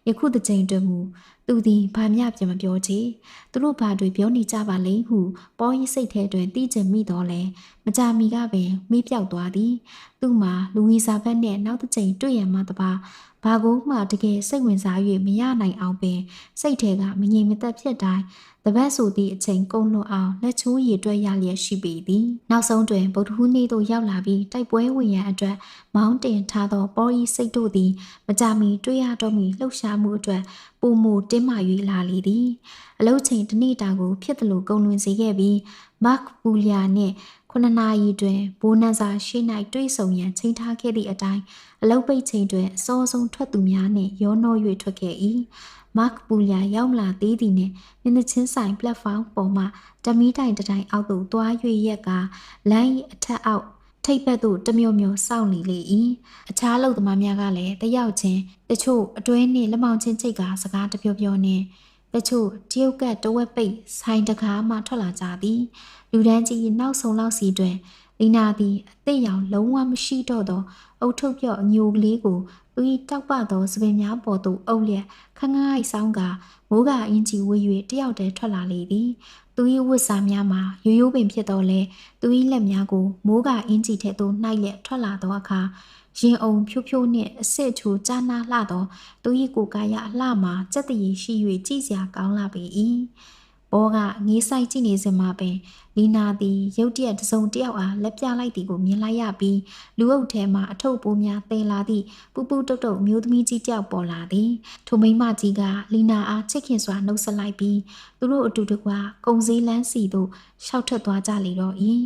ယခုတစ်ချိန်တွင်မူသူသည်ဘာမျှပြန်မပြောချေသူတို့ဘာတွေပြောနေကြပါလိမ့်ဟုပေါ်ဤစိတ်ထဲတွင်သိကျင်မိတော့လဲမကြမီကပင်မေးပြောက်သွားသည်သူ့မှာလူဝီဇာဘက်နှင့်နောက်တစ်ချိန်တွေ့ရမှတပါဘာကိုမှတကယ်စိတ်ဝင်စား၍မရနိုင်အောင်ပင်စိတ်ထဲကမငြိမ်မသက်ဖြစ်တိုင်းတပတ်ဆိုသည့်အချိန်ကုန်လွန်အောင်လက်ချိုးရည်တွက်ရလျက်ရှိပေသည်နောက်ဆုံးတွင်ဗုဒ္ဓဟူးနေ့သို့ရောက်လာပြီးတိုက်ပွဲဝင်ရန်အတွက်မောင်းတင်ထားသောပေါ်ဤစိတ်တို့သည်မကြမီတွေ့ရတော့မီလှုပ်ရှားမှုအတွက်ပုံမူတင်းမာ၍လာလေသည်အလုတ်ချိန်တစ်နေ့တာကိုဖြစ်သလိုကုန်လွင်စေခဲ့ပြီးမတ်ပူလျာနှင့်9နာရီတွင်ဘိုးနန်စာရှိ၌တွေ့ဆုံရန်ချိန်ထားခဲ့သည့်အတိုင်းအလုတ်ပိတ်ချိန်တွင်အစောဆုံးထွက်သူများနှင့်ရောနှော၍ထွက်ခဲ့၏မတ်ပူလျာရောက်မလာသေးသည်နှင့်မြင်းချင်းဆိုင်ပလက်ဖောင်းပေါ်မှတမီးတိုင်တိုင်အောက်သို့သွား၍ရက်ကလမ်း၏အထက်အောက်ထိပ်ဘက်သို့တမျိုးမျိုးစောင့်နေလေ၏အခြားလုံသမားများကလည်းတယောက်ချင်းတချို့အတွင်းနှင့်လက်မောင်ချင်းချိတ်ကစကားတပြောပြောနှင့်တချို့တရုတ်ကတဝက်ပိတ်ဆိုင်တကားမှထွက်လာကြသည်လူဒန်းကြီးနောက်ဆုံးလောက်စီတွင်လီနာသည်အသိရောင်လုံးဝမရှိတော့သောအုတ်ထုတ်ပြော့အညိုကလေးကိုသူ၏တောက်ပသောစပင်များပေါ်သို့အုပ်လျက်ခငိုင်းဆောင်ကမိုးကအင်ကြီးဝေး၍တယောက်တည်းထွက်လာလေသည်သူ၏ဝတ်စားများမှာရိုးရိုးပင်ဖြစ်တော်လဲသူ၏လက်များကိုမိုးကအင်ကြီးထဲသို့နှိုက်လျက်ထွက်လာသောအခါ ရင်အုံဖြိုးဖြိုးနဲ့အစစ်ချိုကြားနာလှတော့သူ၏ကိုယ်ကာယအလှမှာစက်တရည်ရှိ၍ကြည်စရာကောင်းလာပေ၏ဘောကငေးဆိုင်ကြည့်နေစမှာပင်လီနာသည်ရုတ်တရက်တစုံတယောက်အားလက်ပြလိုက်သည်ကိုမြင်လိုက်ရပြီးလူအုပ်ထဲမှအထုပ်ပိုးများတဲလာသည့်ပူပူတုတ်တုတ်မျိုးသမီးကြီးတယောက်ပေါ်လာသည်ထိုမိန်းမကြီးကလီနာအားချစ်ခင်စွာနှုတ်ဆက်လိုက်ပြီးသူတို့အတူတကွကုံစည်းလန်းစီသို့ရှောက်ထွက်သွားကြလေတော့၏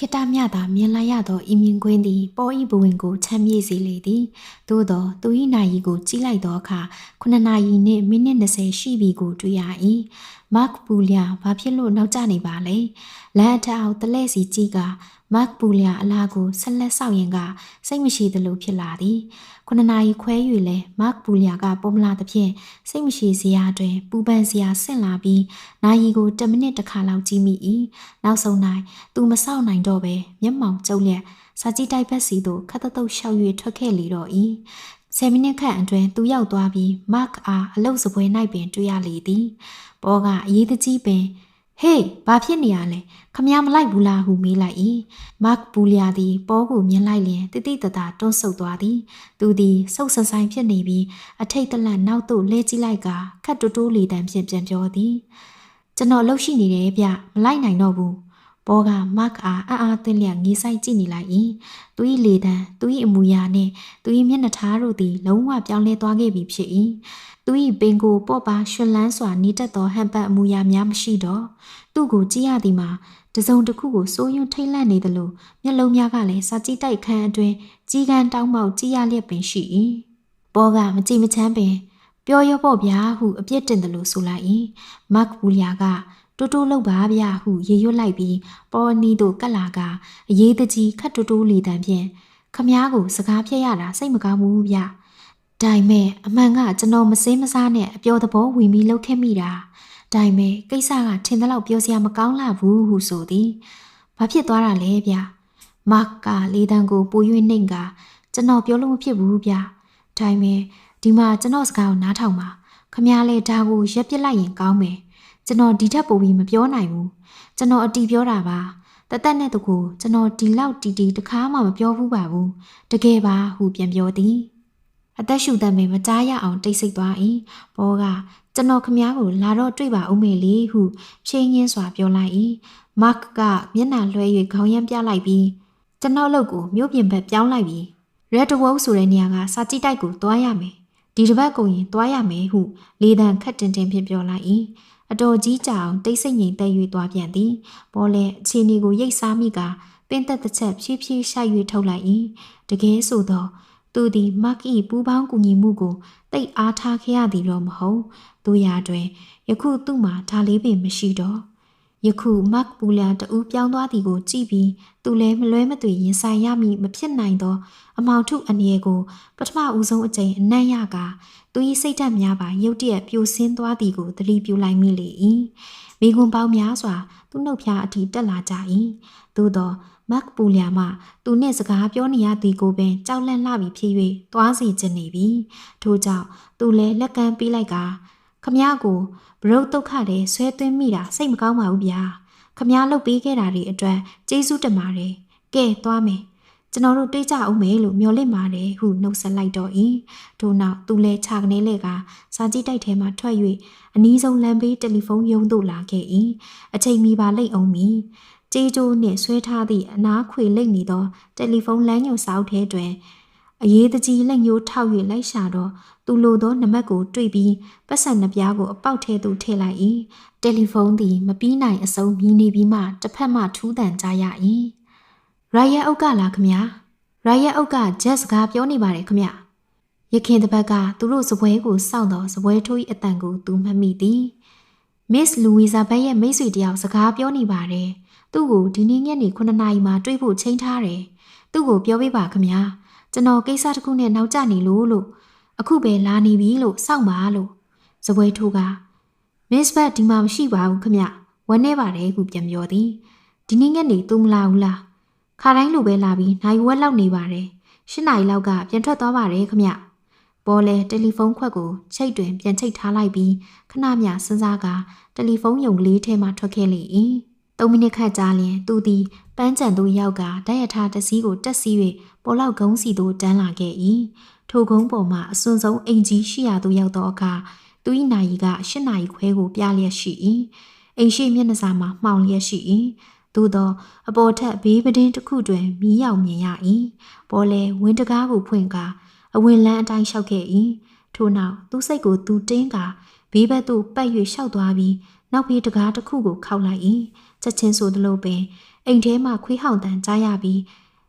ခေတ္တမြသာမြင်လိုက်ရသောဤမြင်ကွင်းသည်ပေါ်ဤဘဝင်ကိုချမ်းမြေ့စေလေသည်သို့သောသူ၏နာရီကိုကြည့်လိုက်သောအခါ9နာရီနှင့်မိနစ်20ရှိပြီကိုတွေ့ရ၏မတ်ပူလျာဘာဖြစ်လို့နောက်ကျနေပါလဲလမ်းအထက်အောက်တလဲစီကြည့်ကမတ်ပူလျာအလားကိုဆက်လက်ဆောက်ရင်ကစိတ်မရှိသလိုဖြစ်လာသည်9နာရီခွဲ၍လဲမတ်ပူလျာကပေါ်မလာသဖြင့်စိတ်မရှိစရာတွင်ပူပန်စရာဆင့်လာပြီးနာရီကို10မိနစ်တစ်ခါလောက်ကြည့်မိ၏နောက်ဆုံး၌သူမဆောက်နိုင်တော့ပဲမျက်မှောင်ကျုပ်လျက်စာကြည့်တိုက်ဘက်စီသို့ခတ်တုတ်ရှောက်၍ထွက်ခဲ့လေတော့၏10မိနစ်ခန့်အတွင်းသူရောက်သွားပြီးမတ်အားအလုတ်စပွဲ၌ပင်တွေ့ရလေသည်ဘောကအရေးတကြီးပင်ဟေးဘာဖြစ်နေရလဲခမည်းမလိုက်ဘူးလားဟုမေးလိုက်၏မတ်ပူလျာသည်ဘောကိုမြင်လိုက်လျင်တိတိတသာတွန်းဆုတ်သွားသည်သူသည်ဆုတ်ဆဆိုင်ဖြစ်နေပြီးအထိတ်တလန့်နောက်သို့လဲကြည့်လိုက်ကခတ်တိုးတိုးလေတံဖြင့်ပြန်ပြောသည်ကျွန်တော်လှုပ်ရှိနေတယ်ဗျမလိုက်နိုင်တော့ဘူးဘောကမတ်အားအားသွင်းလျက်ငေးဆိုင်ကြည့်နေလိုက်၏သူ၏လေတံသူ၏အမူအရာနှင့်သူ၏မျက်နှာထားတို့သည်လုံးဝပြောင်းလဲသွားခဲ့ပြီဖြစ်၏သူ၏ပင်ကိုပေါ့ပါရွှင်လန်းစွာနေတတ်သောဟန်ပတ်အမူအရာများမရှိတော့သူ့ကိုကြည့်ရသည်မှာတစုံတစ်ခုကိုစိုးရွံ့ထိတ်လန့်နေသလိုမျက်လုံးများကလည်းစာကြည့်တိုက်ခန်းအတွင်းကြီးကန်းတောင်းပေါက်ကြည့်ရလျက်ပင်ရှိ၏ဘောကမကြည့်မချမ်းပင်ပြောရောပေါ့ဗျာဟုအပြစ်တင်တယ်လို့ဆိုလိုက်၏မတ်ဘူလျာကတိုးတိုးလောက်ပါဗျာဟုရေရွတ်လိုက်ပြီးပေါ်နီတို့ကတ်လာကအရေးတကြီးခတ်တိုးတိုးလေတံဖြင့်ခမားကိုစကားပြရတာစိတ်မကောင်းဘူးဗျဒါပေမဲ့အမှန်ကကျွန်တော်မစင်းမစားနဲ့အပျော်သဘောဝင်ပြီးလှုပ်ခဲ့မိတာဒါပေမဲ့ကိစ္စကထင်သလောက်ပြောစရာမကောင်းလာဘူးဟုဆိုသည်ဘာဖြစ်သွားတာလဲဗျမတ်ကလေတံကိုပို၍နှိမ်ကကျွန်တော်ပြောလို့မဖြစ်ဘူးဗျဒါပေမဲ့ဒီမှာကျွန်တော်စကားကိုနားထောင်ပါခမားလည်းဒါကိုရက်ပစ်လိုက်ရင်ကောင်းမယ်ကျွန်တော်ဒီထက်ပိုပြီးမပြောနိုင်ဘူးကျွန်တော်အတီးပြောတာပါတသက်နဲ့တကူကျွန်တော်ဒီလောက်တီတီတခါမှမပြောဘူးပါဘူးတကယ်ပါဟုပြန်ပြောသည်အသက်ရှူတမ်းပင်မကြားရအောင်တိတ်ဆိတ်သွား၏ဘောကကျွန်တော်ခမားကိုလာတော့တွေ့ပါဦးမေလေဟုဖြင်းရင်းစွာပြောလိုက်၏မတ်ကမျက်နှာလွှဲ၍ခေါင်းရမ်းပြလိုက်ပြီးကျွန်တော်လုပ်ကိုမြို့ပြင်ဘက်ပြောင်းလိုက်ပြီးရက်တဝုတ်ဆိုတဲ့နေရာကစာကြည့်တိုက်ကိုတွားရမယ်ဒီတစ်ပတ်ကုန်ရင်တွားရမယ်ဟုလေတံခတ်တင်တင်ဖြင့်ပြောလိုက်၏အတော်ကြီးကြအောင်တိတ်ဆိတ်ငြိမ်သက်၍သွားပြန်သည်ဘောလည်းအခြေအနေကိုရိတ်စားမိကပင်သက်တစ်ချက်ဖြည်းဖြည်းရှိုက်၍ထုတ်လိုက်၏တကယ်ဆိုတော့သူသည်မတ်၏ပူပေါင်းကူညီမှုကိုတိတ်အားထားခဲ့ရသည်တော့မဟုတ်တို့ရာတွင်ယခုသူ့မှာဒါလေးပင်မရှိတော့ယခုမတ်ပူလျာတူပြောင်းသွားသည်ကိုကြည့်ပြီးသူလည်းမလွဲမသွေရင်ဆိုင်ရမည်မဖြစ်နိုင်သောအမောင်ထုအနေကိုပထမဦးဆုံးအကြိမ်အနံ့ရကသူ၏စိတ်ဓာတ်များပါရုတ်တရက်ပြိုဆင်းသွားသည်ကိုသတိပြုလိုက်မိလေ၏မိကွန်ပေါင်းများစွာသူ့နှုတ်ဖျားအထိတက်လာကြ၏သို့သောမတ်ပူလျာမှသူနှင့်စကားပြောနေရသည်ကိုပင်ကြောက်လန့်လှပြီဖြစ်၍သွားစီခြင်းနေပြီထို့ကြောင့်သူလည်းလက်ကမ်းပေးလိုက်ကခမည်းကိုဘရုတ်ဒုက္ခတဲ့ဆွဲသွင်းမိတာစိတ်မကောင်းပါဘူးဗျာခမည်းလှုပ်ပေးခဲ့တာတွေအတွက်ကျေးဇူးတင်ပါတယ်ကဲသွားမယ်ကျွန်တော်တို့တွေးကြအောင်မယ်လို့မျှော်လင့်ပါတယ်ဟုနှုတ်ဆက်လိုက်တော့၏ထို့နောက်သူလည်းခြာကနေလေကစာကြည့်တိုက်ထဲမှထွက်၍အနီးဆုံးလမ်းဘေးတယ်လီဖုန်းရုံးသို့လာခဲ့၏အချိန်မီပါလိမ့်အောင်မီကြေးကြိုးနှင့်ဆွဲထားသည့်အနားခွေလိမ့်နေသောတယ်လီဖုန်းလမ်းညွှန်စာအုပ်ထဲတွင်အရေးတကြီးလက်ညှိုးထောက်၍လိုက်ရှာတော့သူလိုသောနံပါတ်ကိုတွေ့ပြီးပတ်စံနှပြားကိုအပေါက်ထဲသို့ထည့်လိုက်၏တယ်လီဖုန်းသည်မပြီးနိုင်အစုံမြည်နေပြီးမှတစ်ဖက်မှထူးတန်ကြရ၏ရိုက်ရက်အုပ်ကလားခမညာရိုက်ရက်အုပ်ကဂျက်စကားပြောနေပါတယ်ခမညာရခင်တစ်ပတ်ကသူတို့စပွဲကိုစောင့်တော့စပွဲထိုး၏အတန်ကိုသူမှတ်မိသည်မစ်လူဝီဇာဘက်ရဲ့မိတ်ဆွေတယောက်စကားပြောနေပါတယ်သူ့ကိုဒီနေ့ညနေ9နာရီမှတွေ့ဖို့ချိန်ထားတယ်သူ့ကိုပြောပေးပါခမညာကျွန်တော်ကိစ္စတစ်ခုနဲ့နောက်ကျနေလို့အခုပဲလာနေပြီလို့စောင့်ပါလို့စပွဲထိုးကမစ်ဘတ်ဒီမှာမရှိပါဘူးခမညာဝမ်းနေပါတယ်ဟုပြန်ပြောသည်ဒီနေ့ညနေသူမလာဘူးလားခါတိုင်းလိုပဲလာပြီးနိုင်ဝက်လောက်နေပါတယ်8နာရီလောက်ကပြန်ထွက်သွားပါတယ်ခမညာပေါ်လဲတယ်လီဖုန်းခွက်ကိုချိတ်တွင်ပြန်ချိတ်ထားလိုက်ပြီးခဏမျှစဉ်းစားကတယ်လီဖုန်းယုံကလေးထဲမှထွက်ခဲ့လေ၏ 3 မိနစ်ခန့်ကြာလျင်သူသည်ပန်းချံသို့ရောက်ကဓာတ်ရထားတစ်စီးကိုတက်စီး၍ပေါ်လောက်ကုန်းစီသို့တန်းလာခဲ့၏ထိုကုန်းပေါ်မှအစွန်ဆုံးအိမ်ကြီးရှိရာသို့ရောက်သောအခါသူ၏နာရီက8 နာရီခွဲကိုပြလျက်ရှိ၏အိမ်ရှိမျက်နှာစာမှာမှောင်လျက်ရှိ၏သို့သောအပေါ်ထက်ဘေးပတင်းတစ်ခုတွင်မီးရောင်မြင်ရ၏ပေါ်လေဝင်းတကားကိုဖွင့်ကာအဝင်လန်းအတိုင်းလျှောက်ခဲ့၏ထို့နောက်သူ့စိတ်ကိုသူတင်းကာဘေးဘက်သို့ပတ်၍လျှောက်သွားပြီးနောက်ဘေးတကားတစ်ခုကိုခောက်လိုက်၏ချက်ချင်းဆိုသလိုပင်အိမ်ထဲမှခွေးဟောင်တန်ကြားရပြီး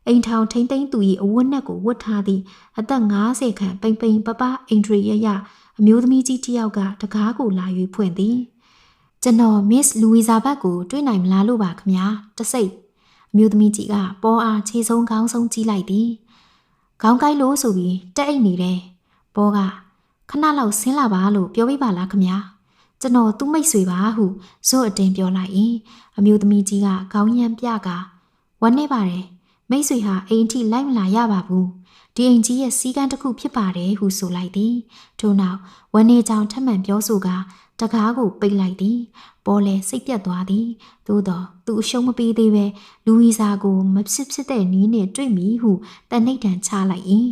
အိမ်ထောင်ထိမ့်သိမ့်သူ၏အဝတ်နက်ကိုဝတ်ထားသည့်အသက်50ခန့်ပိန်ပိန်ပပအိမ်ထရီရရအမျိုးသမီးကြီးတစ်ယောက်ကတကားကိုလာ၍ဖွင့်သည်ကျွန်တော် Miss Louisa ဘတ်ကိုတွေ့နိုင်မလားလို့ပါခင်ဗျာတစိတ်အမျိုးသမီးကြီးကပေါ်အားခြေဆုံးခေါင်းဆုံးကြီးလိုက်သည်ခေါင်းကိုက်လို့ဆိုပြီးတက်အိတ်နေတယ်ပေါ်ကခဏလောက်ဆင်းလာပါလို့ပြောပြပါလားခင်ဗျာကျွန်တော်သူ့မိတ်ဆွေပါဟုဇွတ်အတင်းပြောလိုက်၏အမျိုးသမီးကြီးကခေါင်းရမ်းပြကဝမ်းနေပါတယ်မိတ်ဆွေဟာအိမ်ထိလိုက်မလာရပါဘူးဒီအိမ်ကြီးရဲ့စီးကန်းတစ်ခုဖြစ်ပါတယ်ဟုဆိုလိုက်သည်ထို့နောက်ဝမ်းနေကြောင်ထပ်မံပြောဆိုကတကားကိုပိတ်လိုက်သည်ပေါ်လေစိတ်ပြတ်သွားသည်သို့တော့သူအရှုံးမပေးသေးပဲလူဝီစာကိုမဖြစ်တဲ့နီးနဲ့တွေ့မိဟုတန်နှိတ်တန်ချလိုက်၏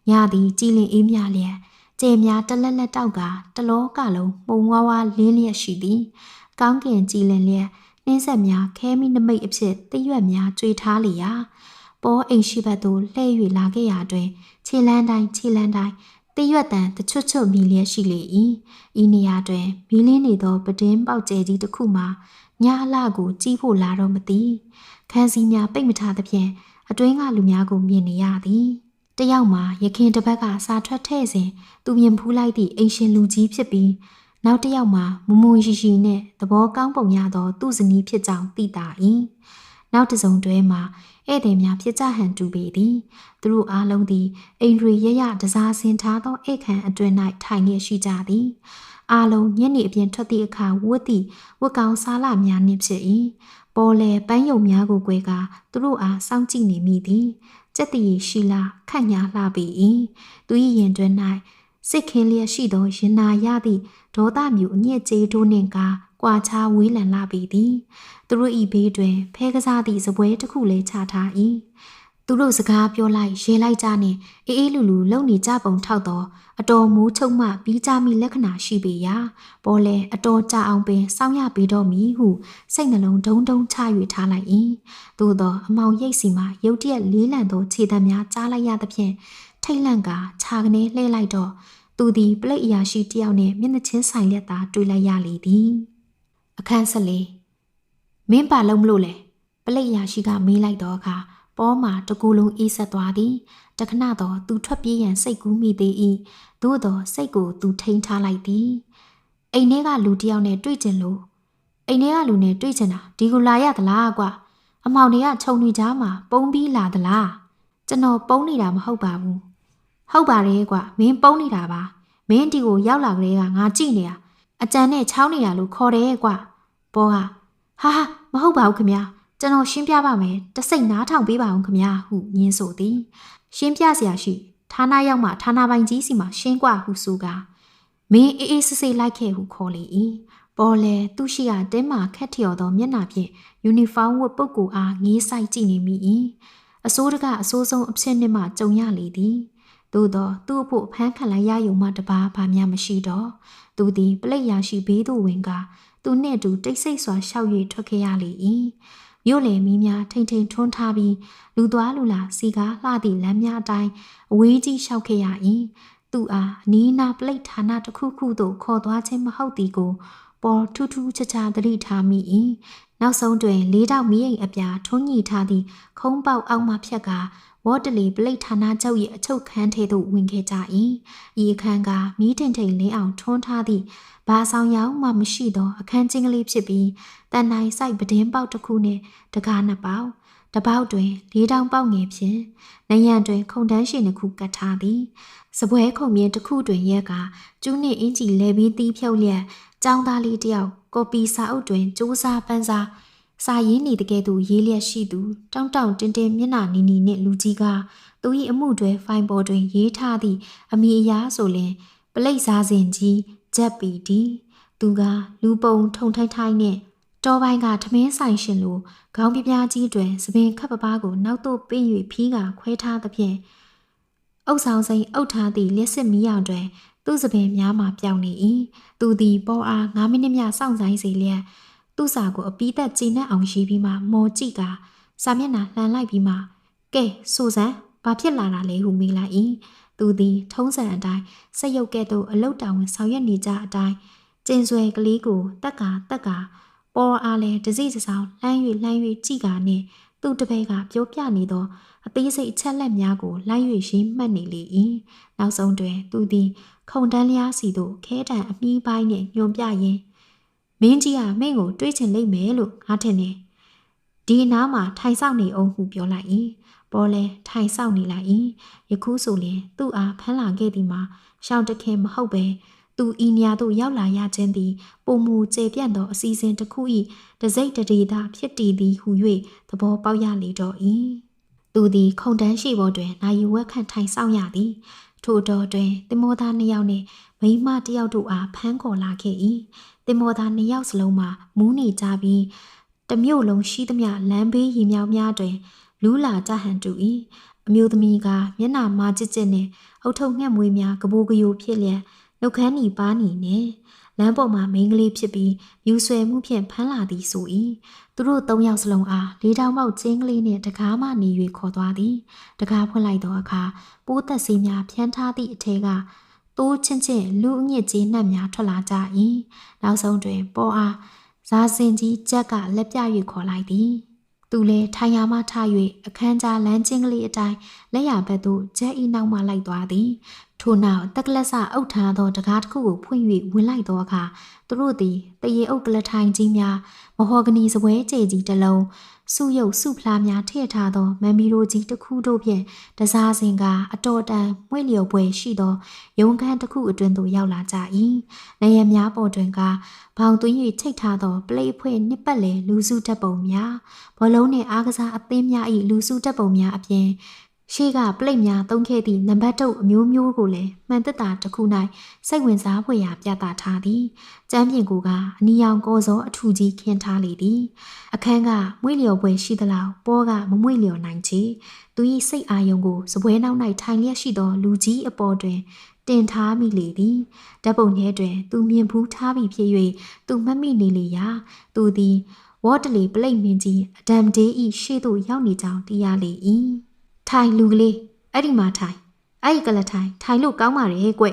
ညသည်ကြည်လင်အေးမြလျက်ကျဲများတလက်လက်တောက်ကတလောကလုံးမှုံဝါးဝါလင်းလျက်ရှိသည်ကောင်းကင်ကြည်လင်လျက်နှင်းဆက်များခဲမိနမိတ်အဖြစ်တရွက်များကြွေထားလျာပေါ်အိမ်ရှိဘက်သို့လှည့်၍လာခဲ့ရာတွင်ခြေလန်းတိုင်းတရွက်တန်တချွတ်ချွတ်မိလျက်ရှိလေ၏ဤနေရာတွင်မီးလင်းနေသောပဒင်းပေါက်ကျဲကြီးတစ်ခုမှာညအလှကိုကြီးဖို့လာတော့မသည်ခန်းစည်းများပိတ်မထားသဖြင့်အတွင်းကလူများကိုမြင်နေရသည်တယောက်မှာရခင်တစ်ပတ်ကစာထွက်ထဲ့စဉ်သူမြင်ဖူးလိုက်သည့်အိမ်ရှင်လူကြီးဖြစ်ပြီးနောက်တစ်ယောက်မှာမမွန်ရီရီနှင့်သဘောကောင်းပုံရသောသူ့ဇနီးဖြစ်ကြောင်းသိတာ၏နောက်တစ်စုံတွဲမှာဧည့်သည်များဖြစ်ကြဟန်တူပေသည်သူတို့အားလုံးသည်အိမ်တွေရရတစားဆင်ထားသောအိတ်ခမ်းအတွင်၌ထိုင်လျက်ရှိကြသည်အားလုံးညနေအပြင်ထွက်သည့်အခါဝတ်သည့်ဝတ်ကောင်းစားလာများနှင့်ဖြစ်၏ပေါ်လေပန်းယုံများကို꿰ကာသူတို့အားစောင့်ကြည့်နေမိသည်ကြက်တည်ရှိလာခန့်ညာလှပေ၏သူ၏ရင်တွင်၌စိတ်ခင်းလျက်ရှိသောရင်နာရသည့်ဒေါသမျိုးအညစ်အကြေးတို့နှင့်ကာကွာခြားဝေးလံလာပေသည်သူတို့၏ဘေးတွင်ဖဲကစားသည့်စပွဲတစ်ခုလည်းချထား၏သူတို့စကားပြောလိုက်ရေလိုက်ကြနှင့်အေးအေးလူလူလုံနေကြပုံထောက်သောအတော်မိုးချုံမှပြီးကြမိလက္ခဏာရှိပေရာပေါ်လဲအတော်ကြအောင်ပင်စောင်းရပေတော့မည်ဟုစိတ်နှလုံးဒုံဒုံချ၍ထားလိုက်၏သို့သောအမောင်ရိပ်စီမှရုတ်တရက်လေးလံသောခြေသံများကြားလိုက်ရသဖြင့်ထိတ်လန့်ကာခြာကနေလှဲလိုက်တော့သူသည်ပလိတ်အရာရှိတယောက်နှင့်မျက်နှာချင်းဆိုင်လက်သာတွေ့လိုက်ရလေသည်အခန်း14မင်းပါလုံးမလို့လဲပလိတ်အရာရှိကမေးလိုက်တော့အခါပေါ်မှာတကူလုံးအေးဆက်သွားသည်တခဏတော့သူထွက်ပြေးရန်စိတ်ကူးမိသေး၏သို့တော့စိတ်ကိုသူထိန်းထားလိုက်သည်အိမ်ထဲကလူတယောက်နဲ့တွေ့ကျင်လို့အိမ်ထဲကလူနဲ့တွေ့ကျင်တာဒီကိုလာရသလားကွာအမောင်တွေကခြုံနေကြမှာပုံပြီးလာသလားကျွန်တော်ပုံနေတာမဟုတ်ပါဘူးဟုတ်ပါတယ်ကွာမင်းပုံနေတာပါမင်းဒီကိုရောက်လာကလေးကငါကြည့်နေတာအကြံနဲ့ချောင်းနေတာလို့ခေါ်တယ်ကွာပေါ်ကဟာမဟုတ်ပါဘူးခင်ဗျာကျွန်တော်ရှင်းပြပါမယ်တစိတ်နားထောင်ပေးပါဦးခင်ဗျာဟုညင်းဆိုသည်ရှင်းပြเสียရှိဌာနရောက်မှဌာနပိုင်ကြီးစီမှာရှင်းကွာဟုဆိုကမင်းအေးအေးဆေးဆေးလိုက်ခဲ့ဟုခေါ်လေ၏ပေါ်လေသူရှိကတင်းမာခက်ထျော်သောမျက်နှာဖြင့်ယူနီဖောင်းဝတ်ပုဂ္ဂိုလ်အားငေးဆိုင်ကြည့်နေမိ၏အစိုးတကအစိုးဆုံးအဖြစ်နှင့်မှကြုံရလေသည်သို့တော့သူ့အဖို့ဖမ်းခံလိုက်ရယုံမှတပါးဘာများမရှိတော့သူသည်ပလိတ်ရာရှိဘေးသို့ဝင်ကသူနှင့်အတူတိတ်ဆိတ်စွာရှောက်၍ထွက်ခဲ့ရလေ၏မြို့လေမီးများထိန်ထိန်ထွန်းထားပြီးလူသွားလူလာစီကားလှသည့်လမ်းများအတိုင်းအဝေးကြီးလျှောက်ခဲ့ရ၏သူအားအနီးနားပလိတ်ဌာနတစ်ခုခုသို့ခေါ်သွားခြင်းမဟုတ်သည်ကိုပေါ်ထူးထူးခြားခြားသတိထားမိ၏နောက်ဆုံးတွင်လေးတောက်မီးအိမ်အပြာထွန်းညှိထားသည့်ခုံးပေါက်အောက်မှဖြတ်ကာဝေါ်တလီပလိတ်ဌာနချုပ်၏အချုပ်ခန်းထဲသို့ဝင်ခဲ့ကြ၏ဤအခန်းကမီးထင်ထိန်လင်းအောင်ထွန်းထားသည့်ဘာဆောင်ရောက်မှမရှိသောအခန်းချင်းကလေးဖြစ်ပြီးတန်နိုင်ဆိုင်ပဒင်းပေါက်တစ်ခုနှင့်တကားနှစ်ပေါက်တစ်ပေါက်တွင်လေးတောင်ပေါက်ငယ်ဖြင့်နရံတွင်ခုံတန်းရှိနှစ်ခုကတ်ထားသည်စပွဲခုံမြင့်တစ်ခုတွင်ရက်ကကျူးနှင့်အင်ကြီးလဲပြီးတီးဖြုတ်လျက်ကျောင်းသားလေးတယောက်ကော်ပီစာအုပ်တွင်စူးစားပန်းစားစာရင်းနေတကယ်သူရေးလျက်ရှိသူတောင်းတောင်းတင်းတင်းမျက်နှာနီနီနှင့်လူကြီးကသူ၏အမှုတွေဖိုင်ပေါ်တွင်ရေးထားသည့်အမိအရာဆိုလျှင်ပလိတ်စားစဉ်ကြီးဂျက်ပီဒီသူကလူပုံထုံထိုင်းထိုင်းနှင့် တော်ပိုင်းကထမင်းဆိုင်ရှင်လိုခေါင်းပြပြကြီးတွင်သပင်ခပ်ပပားကိုနောက်သို့ပင်း၍ဖီးကခွဲထားသဖြင့်အုပ်ဆောင်စိန်အုပ်ထားသည့်လျှက်စစ်မီးရောင်တွင်သူ့သပင်များမှပြောင်းနေ၏သူသည်ပေါ်အား9မိနစ်မြစောင့်ဆိုင်စေလျက်သူ့စာကိုအပီးသက်ကြည်နက်အောင်ရှိပြီးမှမော်ကြည့်ကစာမျက်နှာလှန်လိုက်ပြီးမှကဲဆိုစမ်းဘာဖြစ်လာတာလဲဟုမေးလိုက်၏သူသည်ထုံးစံအတိုင်းစက်ရုပ်ကဲ့သို့အလုတ်တောင်ဝင်ဆောင်ရွက်နေကြအတိုင်းကျင်ဆွဲကလေးကိုတက်ကာပေါ်အားလဲတစိစဆောင်လှမ်း၍ကြည့်ကာနှင့်သူ့တပည့်ကပြောပြနေသောအသေးစိတ်အချက်လက်များကိုလိုက်၍ရေးမှတ်နေလေ၏နောက်ဆုံးတွင်သူသည်ခုံတန်းလျားစီသို့ခဲတံအမီးပိုင်းနှင့်ညွန်ပြရင်းမင်းကြီးကမင်းကိုတွေးချင်လိမ့်မယ်လို့ငါထင်တယ်ဒီနားမှာထိုင်ဆောင်နေအောင်ဟုပြောလိုက်၏ပေါ်လဲထိုင်ဆောင်နေလိုက်၏ယခုဆိုရင်သူ့အားဖမ်းလာခဲ့သည်မှာရှောင်းတခင်မဟုတ်ပဲသူဤနေရာသို့ရောက်လာရခြင်းသည်ပုံမူကျေပြန့်သောအစီအစဉ်တစ်ခု၏တစိမ့်တရေသာဖြစ်တည်သည်ဟု၍သဘောပေါက်ရလေတော့၏သူသည်ခုံတန်းရှိပေါ်တွင်နိုင်ဝက်ခန့်ထိုင်ဆောင်ရသည်ထို့တော်တွင်တင်မောသား2ယောက်နှင့်မိန်းမ1ယောက်တို့အားဖမ်းခေါ်လာခဲ့၏တင်မောသား2ယောက်စလုံးမှာမူးနေကြပြီးတမျိုးလုံးရှိသမျှလမ်းဘေးရီမြောင်များတွင်လူးလာကြဟန်တူ၏အမျိုးသမီးကမျက်နှာမာကျစ်နှင့်အုတ်ထုပ်ငှက်မွေးများကပိုးကယိုဖြစ်လျက်နှုတ်ခမ်းနီပါးနီနှင့်လမ်းပေါ်မှာမိန်းကလေးဖြစ်ပြီးယူဆွဲမှုဖြင့်ဖမ်းလာသည်ဆို၏သူတို့3ယောက်စလုံးအားလေးတောင်ပေါက်ကျင်းကလေးနှင့်တကားမှနေ၍ခေါ်သွားသည်တကားဖွင့်လိုက်သောအခါပိုးသက်ဆေးများဖြန်းထားသည့်အထက်ကတိုးချင်းလူအငစ်ကြီးနှက်များထွက်လာကြ၏နောက်ဆုံးတွင်ပေါ်အားဇာစင်ကြီးကြက်ကလက်ပြ၍ခေါ်လိုက်သည်သူလည်းထိုင်ရမှထား၍အခန်းကြားလမ်းချင်းကလေးအတိုင်းလက်ရဘက်သို့ကျဲဤနောက်မှလိုက်သွားသည်ထို့နောက်တက်ကလဆအုပ်ထားသောတကားတစ်ခုကိုဖွင့်၍ဝင်လိုက်သောအခါသူတို့သည်တရေအုပ်ကလထိုင်ကြီးများမဟော်ဂနီစပွဲကျဲကြီးတစ်လုံးစုရုပ်စုဖလားများထည့်ထားသောမမ်မီရိုကြီးတစ်ခုတို့ဖြင့်တစားစင်ကအတော်တန်မွေ့လျော်ပွဲရှိသောရုံခန်းတစ်ခုအတွင်သို့ရောက်လာကြ၏နေရများပေါ်တွင်ကဘောင်သွင်း၍ချိတ်ထားသောပလိတ်ဖွဲ့နှစ်ပတ်လည်လူစုတပ်ပုံများဘောလုံးနှင့်အားကစားအသင်းများ၏လူစုတပ်ပုံများအပြင်ရှေ့ကပလိတ်များသုံးခဲ့သည့်နံပါတ်တုပ်အမျိုးမျိုးကိုလည်းမှန်သက်တာတစ်ခု၌စိတ်ဝင်စားဖွယ်ရာပြသထားသည်ကျမ်းပြင်ကိုကအနီရောင်ကောစောအထူကြီးခင်းထားလေသည်အခန်းကမွေ့လျော်ပွဲရှိသလောက်ပေါ်ကမမွေ့လျော်နိုင်ချေသူ၏စိတ်အာယုံကိုစပွဲနောက်၌ထိုင်လျက်ရှိသောလူကြီးအပေါ်တွင်တင်ထားမိလေသည်ဓာတ်ပုံထဲတွင်သူမြင်ဖူးထားပြီးဖြစ်၍သူမှတ်မိနေလေရာသူသည်ဝေါ်တလီပလိတ်မင်းကြီးအဒမ်ဒေး၏ရှေ့သို့ရောက်နေကြောင်းသိရလေ၏ထိုင်လူကလေးအဲ့ဒီမှာထိုင်အဲ့ဒီကလထိုင်လို့ကောင်းပါရဲ့ကွ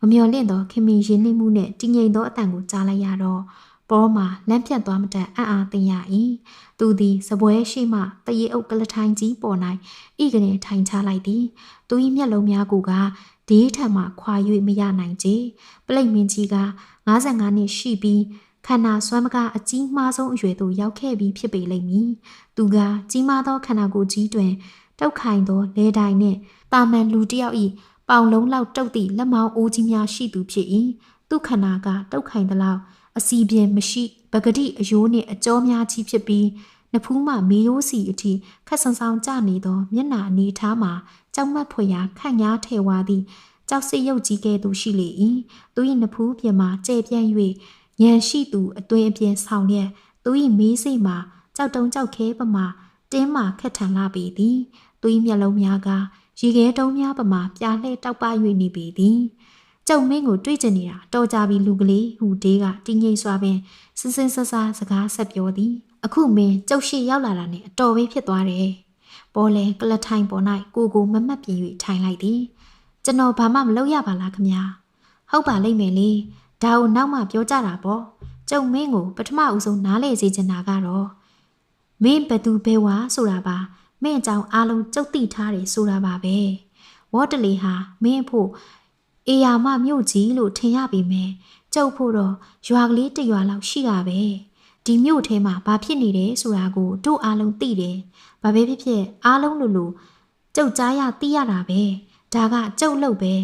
မမျော်လင့်သောခင်မင်ရင်းနှီးမှုနှင့်တည်ငြိမ်သောအတန်ကိုကြားလိုက်ရတော့ပေါ်မှာလမ်းပြတ်သွားမတန်အံ့အားသင်ရ၏သူသည်စပွဲရှိမှတရေအုပ်ကလထိုင်ကြီးပေါ်၌ဤကနေထိုင်ချလိုက်သည်သူ၏မျက်လုံးများကိုကဒေးထံမှခွာ၍မရနိုင်ကြပလိတ်မင်းကြီးက55နှစ်ရှိပြီးခန္ဓာစွမ်းမကအကြီးမားဆုံးအရွယ်သို့ရောက်ခဲ့ပြီးဖြစ်ပေလိမ့်မည်သူကကြီးမားသောခန္ဓာကိုယ်ကြီးတွင်တောက်ခိုင်သောလေတိုင်နှင့်တာမန်လူတစ်ယောက်၏ပေါင်လုံးလောက်တုတ်သည့်လက်မောင်းအိုးကြီးများရှိသူဖြစ်၏သူခန္ဓာကတောက်ခိုင်သလောက်အစီပြင်းမရှိပဂတိအယိုးနှင့်အကြောများကြီးဖြစ်ပြီးနဖူးမှမေယိုးစီအထိခက်ဆန်ဆောင်ကျနေသောမျက်နှာအနေထားမှာကြောက်မက်ဖွယ်ရာခန့်ညားထဲဝါသည့်ကြောက်စိတ်ရုပ်ကြီးကဲ့သို့ရှိလေ၏သူ၏နဖူးပြင်မှာကျဲပြန့်၍ဉာဏ်ရှိသူအတွင်အပြင်ဆောင်လျက်သူ၏မေးစိတ်မှာကြောက်တုံကြောက်ခဲပမာတင်းမာခက်ထန်လာပေသည်သူ၏မျက်လုံးများကရေခဲတုံးများပမာပြာလှဲ့တောက်ပ၍နေပေသည်ကျုံမင်းကိုတွေးကျင်နေတာတော်ကြပြီလူကလေးဟူဒေးကတင်းငိမ့်စွာပင်စင်စင်ဆဆစကားဆက်ပြောသည်အခုမင်းကျုပ်ရှိရောက်လာတာနဲ့အတော်ပဲဖြစ်သွားတယ်ပေါ်လဲကလထိုင်ပေါ်၌ကိုမမတ်ပြင်း၍ထိုင်လိုက်သည်ကျွန်တော်ဘာမှမလုပ်ရပါလားခမညာဟုတ်ပါလိမ့်မယ်လေဒါကိုနောက်မှပြောကြတာပေါ့ကျုံမင်းကိုပထမဦးဆုံးနားလေစေချင်တာကတော့မင်းဘသူဘဲဝါဆိုတာပါမင်းအကြောင်းအားလုံးကြုတ်တိထားတယ်ဆိုတာပါပဲဝေါ်တလီဟာမင်းဖို့အေယာမမြို့ကြီးလို့ထင်ရပေမဲ့ကျုပ်ဖို့တော့ရွာကလေးတစ်ရွာလောက်ရှိတာပဲဒီမြို့ထဲမှာဘာဖြစ်နေတယ်ဆိုတာကိုတို့အားလုံးသိတယ်ဘာပဲဖြစ်ဖြစ်အားလုံးလိုကျုပ်ကြားရသိရတာပဲဒါကကျုပ်လုပ်ပဲ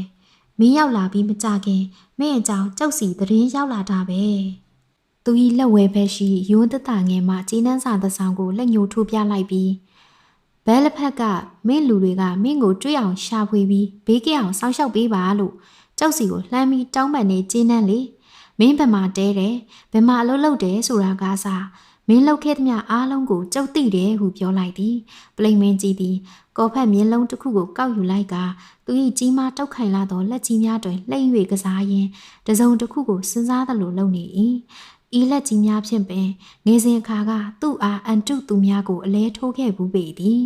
မင်းရောက်လာပြီးမကြခင်မင်းအကြောင်းကျုပ်စီသတင်းရောက်လာတာပဲသူ၏လက်ဝဲဘက်ရှိယွန်းတတငယ်မှကျင်းနှန်းစာသဆောင်ကိုလက်ညှိုးထိုးပြလိုက်ပြီးဘဲလက်ဖက်ကမင်းလူတွေကမင်းကိုတွေ့အောင်ရှာဖွေပြီးဘေးကအောင်စောင့်ရှောက်ပေးပါလို့ကျောက်စီကိုလှမ်းပြီးတောင်းပန်နေကျင်းနှန်းလေ မင်းဘယ်မှာတဲတယ်ဘယ်မှာအလုပ်လုပ်တယ်ဆိုတာကစားမင်းလောက်ခဲ့သမျှအားလုံးကိုကြောက်သိတယ်ဟုပြောလိုက်သည်ပလိန်မင်းကြီးသည်ကော်ဖက်မြင်းလုံးတစ်ခုကိုကောက်ယူလိုက်ကသူ၏ကြီးမားတောက်ခိုင်လာသောလက်ကြီးများတွင်လှိမ့်၍ကစားရင်းတစုံတစ်ခုကိုစဉ်းစားသလိုလုပ်နေ၏ဤလက်ကြီးများဖြင့်ပင်ငယ်စဉ်အခါကသူ့အားအန်တုသူများကိုအလဲထိုးခဲ့ဘူးပေသည်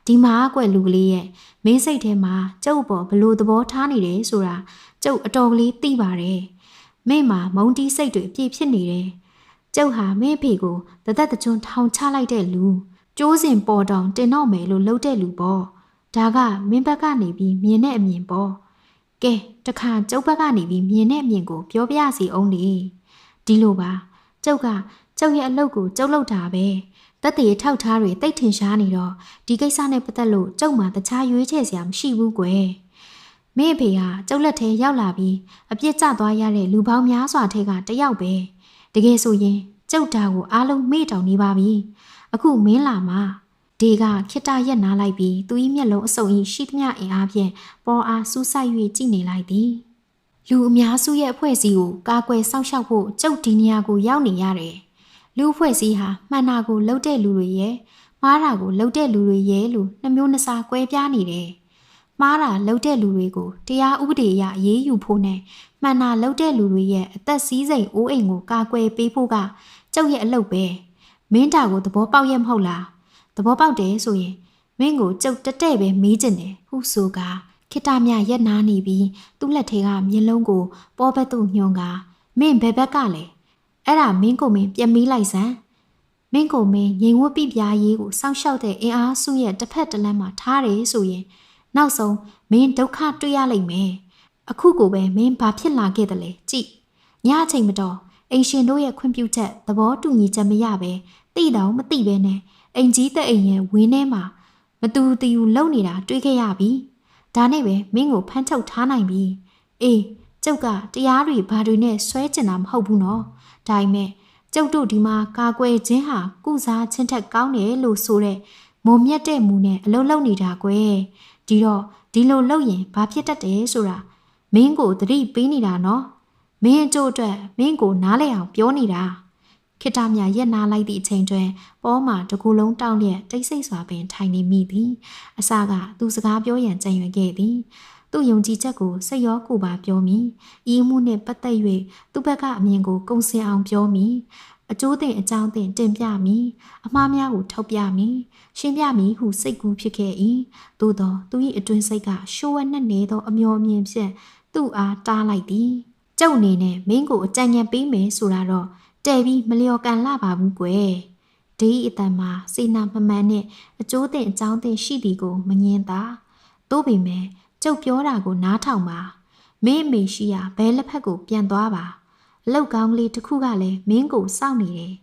ဒီမှာအကွက်လူကလေးရဲ့မင်းစိတ်ထဲမှာကျုပ်ပေါ်ဘလို့သဘောထားနေတယ်ဆိုတာကျုပ်အတော်ကလေးသိပါတယ်မင်းမှာမုံတီးစိတ်တွေအပြည့်ဖြစ်နေတယ်ကျုပ်ဟာမင်းဖေကိုတသက်တချွန်းထောင်ချလိုက်တဲ့လူကျိုးစင်ပေါ်တောင်တင်တော့မယ်လို့လှုပ်တဲ့လူပေါ့ဒါကမင်းဘက်ကနေပြီးမြင်တဲ့အမြင်ပေါ့ကဲတခါကျုပ်ဘက်ကနေပြီးမြင်တဲ့အမြင်ကိုပြောပြစီအောင်လေဒီလိုပါကျုပ်ကကျုပ်ရဲ့အလုပ်ကိုကျုပ်လုပ်တာပဲတက်တည်ထောက်ထားတွေတိတ်ထင်ရှားနေတော့ဒီကိစ္စနဲ့ပတ်သက်လို့ကျုပ်မှတခြားရွေးချယ်စရာမရှိဘူးကွယ်မင်းအဖေဟာကျုပ်လက်ထဲရောက်လာပြီးအပြစ်ကျသွားရတဲ့လူပေါင်းများစွာထဲကတယောက်ပဲတကယ်ဆိုရင်ကျုပ်တာကိုအားလုံးမေ့တောင်နေပါပြီအခုမင်းလာမှာဒေကခိတရက်နားလိုက်ပြီးသူ၏မျက်လုံးအစုံ၏ရှိသမျှအင်အားဖြင့်ပေါ်အားစူးစိုက်၍ကြည့်နေလိုက်သည်လူအများစုရဲ့အဖွဲ့အစည်းကိုကာကွယ်စောင့်ရှောက်ဖို့ကျုပ်ဒီနေရာကိုရောက်နေရတယ်လူအဖွဲ့အစည်းဟာမှန်တာကိုလှုပ်တဲ့လူတွေရဲ့မှားတာကိုလှုပ်တဲ့လူတွေရဲ့လို့နှမျိုးနှစားကွဲပြားနေတယ်မှားတာလှုပ်တဲ့လူတွေကိုတရားဥပဒေအရအရေးယူဖို့နဲ့မှန်တာလှုပ်တဲ့လူတွေရဲ့အသက်စည်းစိမ်အိုးအိမ်ကိုကာကွယ်ပေးဖို့ကကျုပ်ရဲ့အလုပ်ပဲမင်းတာကိုသဘောပေါက်ရဲ့မဟုတ်လားသဘောပေါက်တယ်ဆိုရင်မင်းကိုကျုပ်တက်တဲ့ပဲမေးချင်တယ်ဟုဆိုကခိတမြရက်နာနေပြီးသူ့လက်ထဲကမျက်လုံးကိုပေါ်ဘက်သို့ညွှန်ကမင်းဘယ်ဘက်ကလဲအဲ့ဒါမင်းကိုမင်းပြန်မေးလိုက်စမ်းမင်းကိုမင်းငြိမ်ဝတ်ပြပြရေးကိုစောင့်ရှောက်တဲ့အင်အားစုရဲ့တစ်ဖက်တစ်လမ်းမှာထားတယ်ဆိုရင်နောက်ဆုံးမင်းဒုက္ခတွေ့ရလိမ့်မယ်အခုကိုပဲမင်းဘာဖြစ်လာခဲ့တယ်လဲကြည့်ညအချိန်မတော်အိမ်ရှင်တို့ရဲ့ခွင့်ပြုချက်သဘောတူညီချက်မရပဲတိတောင်မတိပဲနဲ့အိမ်ကြီးတဲ့အိမ်ရဲ့ဝင်းထဲမှာမတူတူလုံနေတာတွေ့ခဲ့ရပြီဒါနဲ့ပဲမင်းကိုဖမ်းချုပ်ထားနိုင်ပြီအေးကျုပ်ကတရားတွေဘာတွေနဲ့ဆွဲကျင်တာမဟုတ်ဘူးနော်ဒါပေမဲ့ကျုပ်တို့ဒီမှာကာကွယ်ခြင်းဟာကုစားခြင်းထက်ကောင်းတယ်လို့ဆိုတဲ့မုံမြတ်တဲ့မူနဲ့အလုံးလုံးနေတာကွယ်ဒီတော့ဒီလိုလုပ်ရင်ဘာဖြစ်တတ်တယ်ဆိုတာမင်းကိုသတိပေးနေတာနော်မင်းအကျိုးအတွက်မင်းကိုနားလဲအောင်ပြောနေတာခိတမြရက်နာလိုက်သည့်အချိန်တွင်ပေါ်မှာတကူလုံးတောင်းလျက်တိတ်ဆိတ်စွာပင်ထိုင်နေမိသည်အစကသူစကားပြောရန်ကြံရွယ်ခဲ့သည်သူ့ယုံကြည်ချက်ကိုစိတ်ရောကိုယ်ပါပြောမိဤမှုနှင့်ပတ်သက်၍သူ့ဘက်ကအမြင်ကိုကုံစင်အောင်ပြောမိအကျိုးတင်အကြောင်းတင်တင်ပြမိအမှားများကိုထောက်ပြမိရှင်းပြမိဟုစိတ်ကူးဖြစ်ခဲ့၏သို့သောသူ၏အတွင်းစိတ်ကရှိုးဝဲနှက်နေသောအမျော်အမြင်ဖြင့်သူ့အားတားလိုက်သည်ကျုပ်အနေနဲ့မင်းကိုအကြံဉာဏ်ပေးမယ်ဆိုတာတော့တဲ့ပြီးမလျော်ကန်လာပါဘူးကွယ်ဒီအတန်မှာစေနာမမှန်နဲ့အကျိုးတင်အကြောင်းတင်ရှိသည်ကိုမငင်းသာသို့ပေမဲ့ကျုပ်ပြောတာကိုနားထောင်ပါမင်းအမေရှိရာဘဲလက်ဖက်ကိုပြန်သွားပါအလောက်ကောင်းကလေးတစ်ခုကလည်းမင်းကိုစောင့်နေတယ်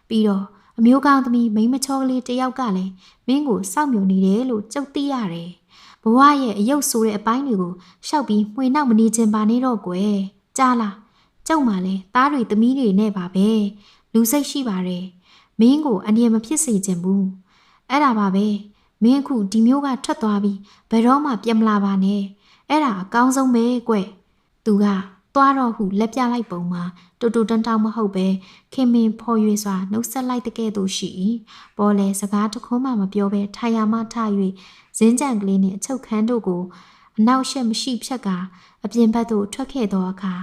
ပြီးတော့အမျိုးကောင်းသမီးမိန်းမချောကလေးတစ်ယောက်ကလည်းမင်းကိုစောင့်မြုံနေတယ်လို့ကျုပ်သိရတယ်ဘဝရဲ့အယုတ်ဆိုတဲ့အပိုင်းတွေကိုရှောက်ပြီးမှွေနောက်မနေခြင်းပါနဲ့တော့ကွယ်ကြားလားကျုပ်မှလည်းသားတွေသမီးတွေနဲ့ပါပဲလူစိတ်ရှိပါတယ်မင်းကိုအန္တရာယ်မဖြစ်စေချင်ဘူးအဲ့ဒါပါပဲမင်းအခုဒီမျိုးကထွက်သွားပြီးဘယ်တော့မှပြန်မလာပါနဲ့အဲ့ဒါအကောင်းဆုံးပဲကွသူကသွားတော့ဟုလက်ပြလိုက်ပုံမှာတူတူတန်းတောင်းမဟုတ်ပဲခင်မင်ဖော်ရွေစွာနှုတ်ဆက်လိုက်တဲ့ကဲ့သို့ရှိ၏ပေါ်လေစကားတခုမှမပြောဘဲထိုင်ရမှထ၍ဇင်းကြံကလေးနှင့်အချုပ်ခန်းတို့ကိုအနောက်ရှက်မရှိဖြတ်ကအပြင်ဘက်သို့ထွက်ခဲ့သောအခါ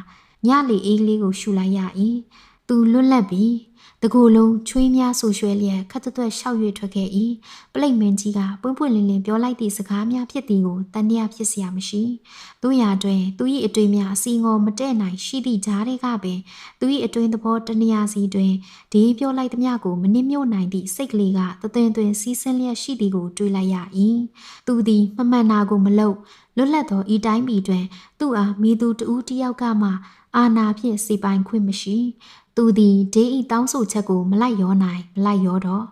ညလေအေးလေးကိုရှူလိုက်ရ၏သူလွတ်လပ်ပြီးတကူလုံးချွေးများဆူရွှဲလျက်ခတ်သွက်ရှောက်၍ထွက်ခဲ့၏ပလိတ်မင်းကြီးကပွင့်ပွင့်လင်းလင်းပြောလိုက်သည့်စကားများဖြစ်သည်ကိုတန်တရားဖြစ်เสียမရှိသူရာတွင်သူ၏အတွေ့များအစီငေါမတဲ့နိုင်ရှိသည့်ကြားတွေကပင်သူ၏အတွင်းသဘောတနေရာစီတွင်ဒီပြောလိုက်သမျှကိုမနစ်မြို့နိုင်သည့်စိတ်ကလေးကတသွင်သွင်စီးဆင်းလျက်ရှိသည်ကိုတွေးလိုက်ရ၏သူသည်မမှန်တာကိုမလုပ်လွတ်လပ်သောဤတိုင်းပြည်တွင်သူ့အားမိသူတဦးတယောက်ကမှအာနာဖြင့်စီပိုင်ခွင့်မရှိသူသည်ဒေးဤတောင်းဆိုချက်ကိုမလိုက်ရောနိုင်မလိုက်ရောတော့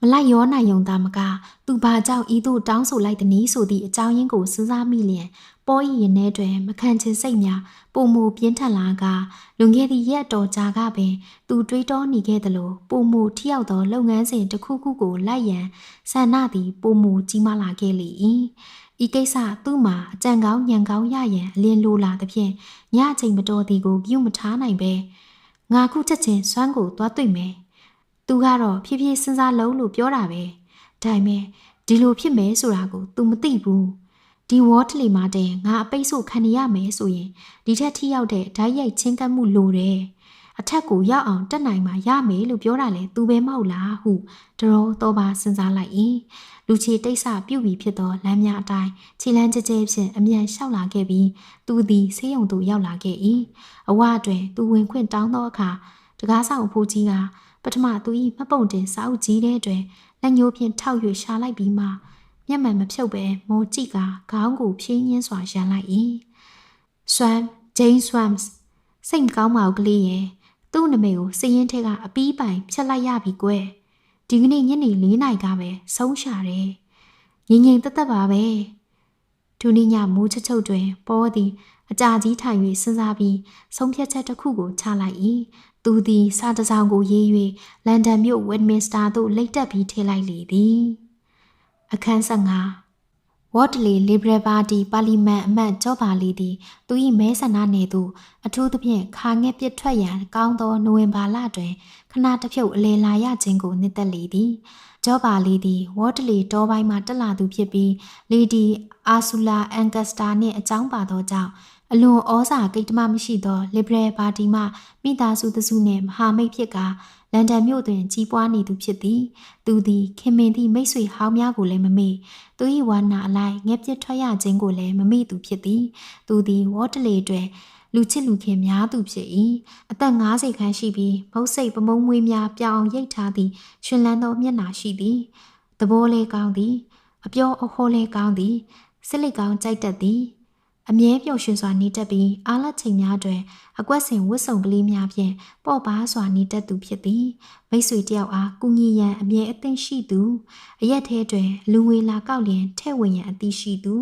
မလိုက်ရောနိုင်ုံသာမကသူဘာကြောင့်ဤသို့တောင်းဆိုလိုက်သည်နည်းဆိုသည့်အကြောင်းရင်းကိုစဉ်းစားမိလျင်ပေါ်ဤရင်ထဲတွင်မခံချင်စိတ်များပုံမူပြင်းထန်လာကလွန်ခဲ့သည့်ရက်တော်ကြာကပင်သူတွေးတောနေခဲ့သလိုပုံမူထိရောက်သောလုပ်ငန်းစဉ်တစ်ခုခုကိုလိုက်ရန်ဆန္ဒသည်ပုံမူကြီးမားလာခဲ့လေ၏ ဤကိစ္စသူ့မှာအကြံကောင်းညံကောင်းရရန်အလင်းလိုလာသဖြင့်ညအချိန်မတော်သည်ကိုပြုမထားနိုင်ပဲငါခုချက်ချင်းစွမ်းကိုသွားတွေ့မယ်သူကတော့ဖြည်းဖြည်းစဉ်းစားလုံးလို့ပြောတာပဲဒါပေမဲ့ဒီလိုဖြစ်မယ်ဆိုတာကို तू မသိဘူးဒီဝေါ်တလီမာတဲ့ငါအပိတ်ဆို့ခံရမယ်ဆိုရင်ဒီထက်ထိရောက်တဲ့ဓာတ်ရိုက်ချင်းကပ်မှုလိုတယ်အထက်ကိုရောက်အောင်တက်နိုင်မှရမယ်လို့ပြောတာလေ तू ပဲမဟုတ်လားဟုတော့ပါစဉ်းစားလိုက်၏လူချီတိတ်ဆပြုတ်ပြီးဖြစ်သောလမ်းများအတိုင်းခြေလမ်းကျဲကျဲဖြင့်အမြန်လျှောက်လာခဲ့ပြီးသူသည်ဆေးရုံသို့ရောက်လာခဲ့၏အဝအတွင်သူဝင်ခွင့်တောင်းသောအခါတကားဆောင်အဖိုးကြီးကပထမသူ၏မှတ်ပုံတင်စာအုပ်ကြီးထဲတွင်လက်ညှိုးဖြင့်ထောက်၍ရှာလိုက်ပြီးမှမျက်မှန်မဖြုတ်ပဲမောကြည့်ကခေါင်းကိုဖြင်းရင်းစွာရန်လိုက်၏Swam Jane Swams စိတ်မကောင်းပါဘူးကလေးရဲ့သူ့နမိတ်ကိုစည်ရင်ထဲကအပီးပိုင်ဖြတ်လိုက်ရပြီကွယ်ဒီကနေ့ညနေ4 နာရီကပဲဆုံးရှာတယ်ငြိမ်ငြိမ်သက်သက်ပါပဲဒူနီညမိုးချချုပ်တွင်ပေါ်သည်အကြာကြီးထိုင်၍စဉ်းစားပြီးဆုံးဖြတ်ချက်တစ်ခုကိုချလိုက်၏သူသည်စာတစ်စောင်ကိုရေး၍လန်ဒန်မြို့ဝက်မင်စတာသို့လိပ်တက်ပြီးထည့်လိုက်လေသည်အခန်း15ဝေါ်ဒလီလီဘရယ်ပါတီပါလီမန်အမတ်ကျော်ပါလီသည်သူ၏မဲဆန္ဒနယ်သို့အထူးသဖြင့်ခါငှက်ပစ်ထွက်ရန်ကောင်းသောနိုဝင်ဘာလတွင်ခဏတစ်ဖြုတ်အလေလာရခြင်းကိုနှစ်သက်လေသည်ကျော်ပါလီသည်ဝေါ်ဒလီတောပိုင်းမှတက်လာသူဖြစ်ပြီးလီဒီအာဆူလာအန်ကစတာနှင့်အကြောင်းပါသောကြောင့်အလွန်ဩဇာကိတ္တမမရှိသောလီဘရယ်ပါတီမှမိသားစုတစုနှင့်မဟာမိတ်ဖြစ်ကလန်ဒန်မြို့တွင်ကြီးပွားနေသူဖြစ်သည်သူသည်ခင်မင်သည့်မိတ်ဆွေဟောင်းများကိုလည်းမမေ့သူ၏ဝါနာအလိုက်ငှက်ပစ်ထွက်ရခြင်းကိုလည်းမမေ့သူဖြစ်သည်သူသည်ဝေါ်ဒလီတွင်လူချစ်လူခင်များသူဖြစ်၏အသက်50ခန်းရှိပြီးမုတ်စိတ်ပမုံမွေးများပြောင်းရိတ်ထားသည့်ရှင်လန်းသောမျက်နှာရှိသည်သဘောလေးကောင်းသည်အပြောအဟောလေးကောင်းသည်စစ်လိတ်ကောင်းကြိုက်တတ်သည်အမြဲပျော်ရွှင်စွာနေတတ်ပြီးအားလတ်ချိန်များတွင်အကွက်စင်ဝတ်စုံကလေးများဖြင့်ပေါ့ပါစွာနေတတ်သူဖြစ်သည်မိတ်ဆွေတယောက်အားကူညီရန်အမြဲအသင့်ရှိသူအရက်ထဲတွင်လူငွေလာကောက်လျင်ထဲ့ဝင်ရန်အသည့်ရှိသူ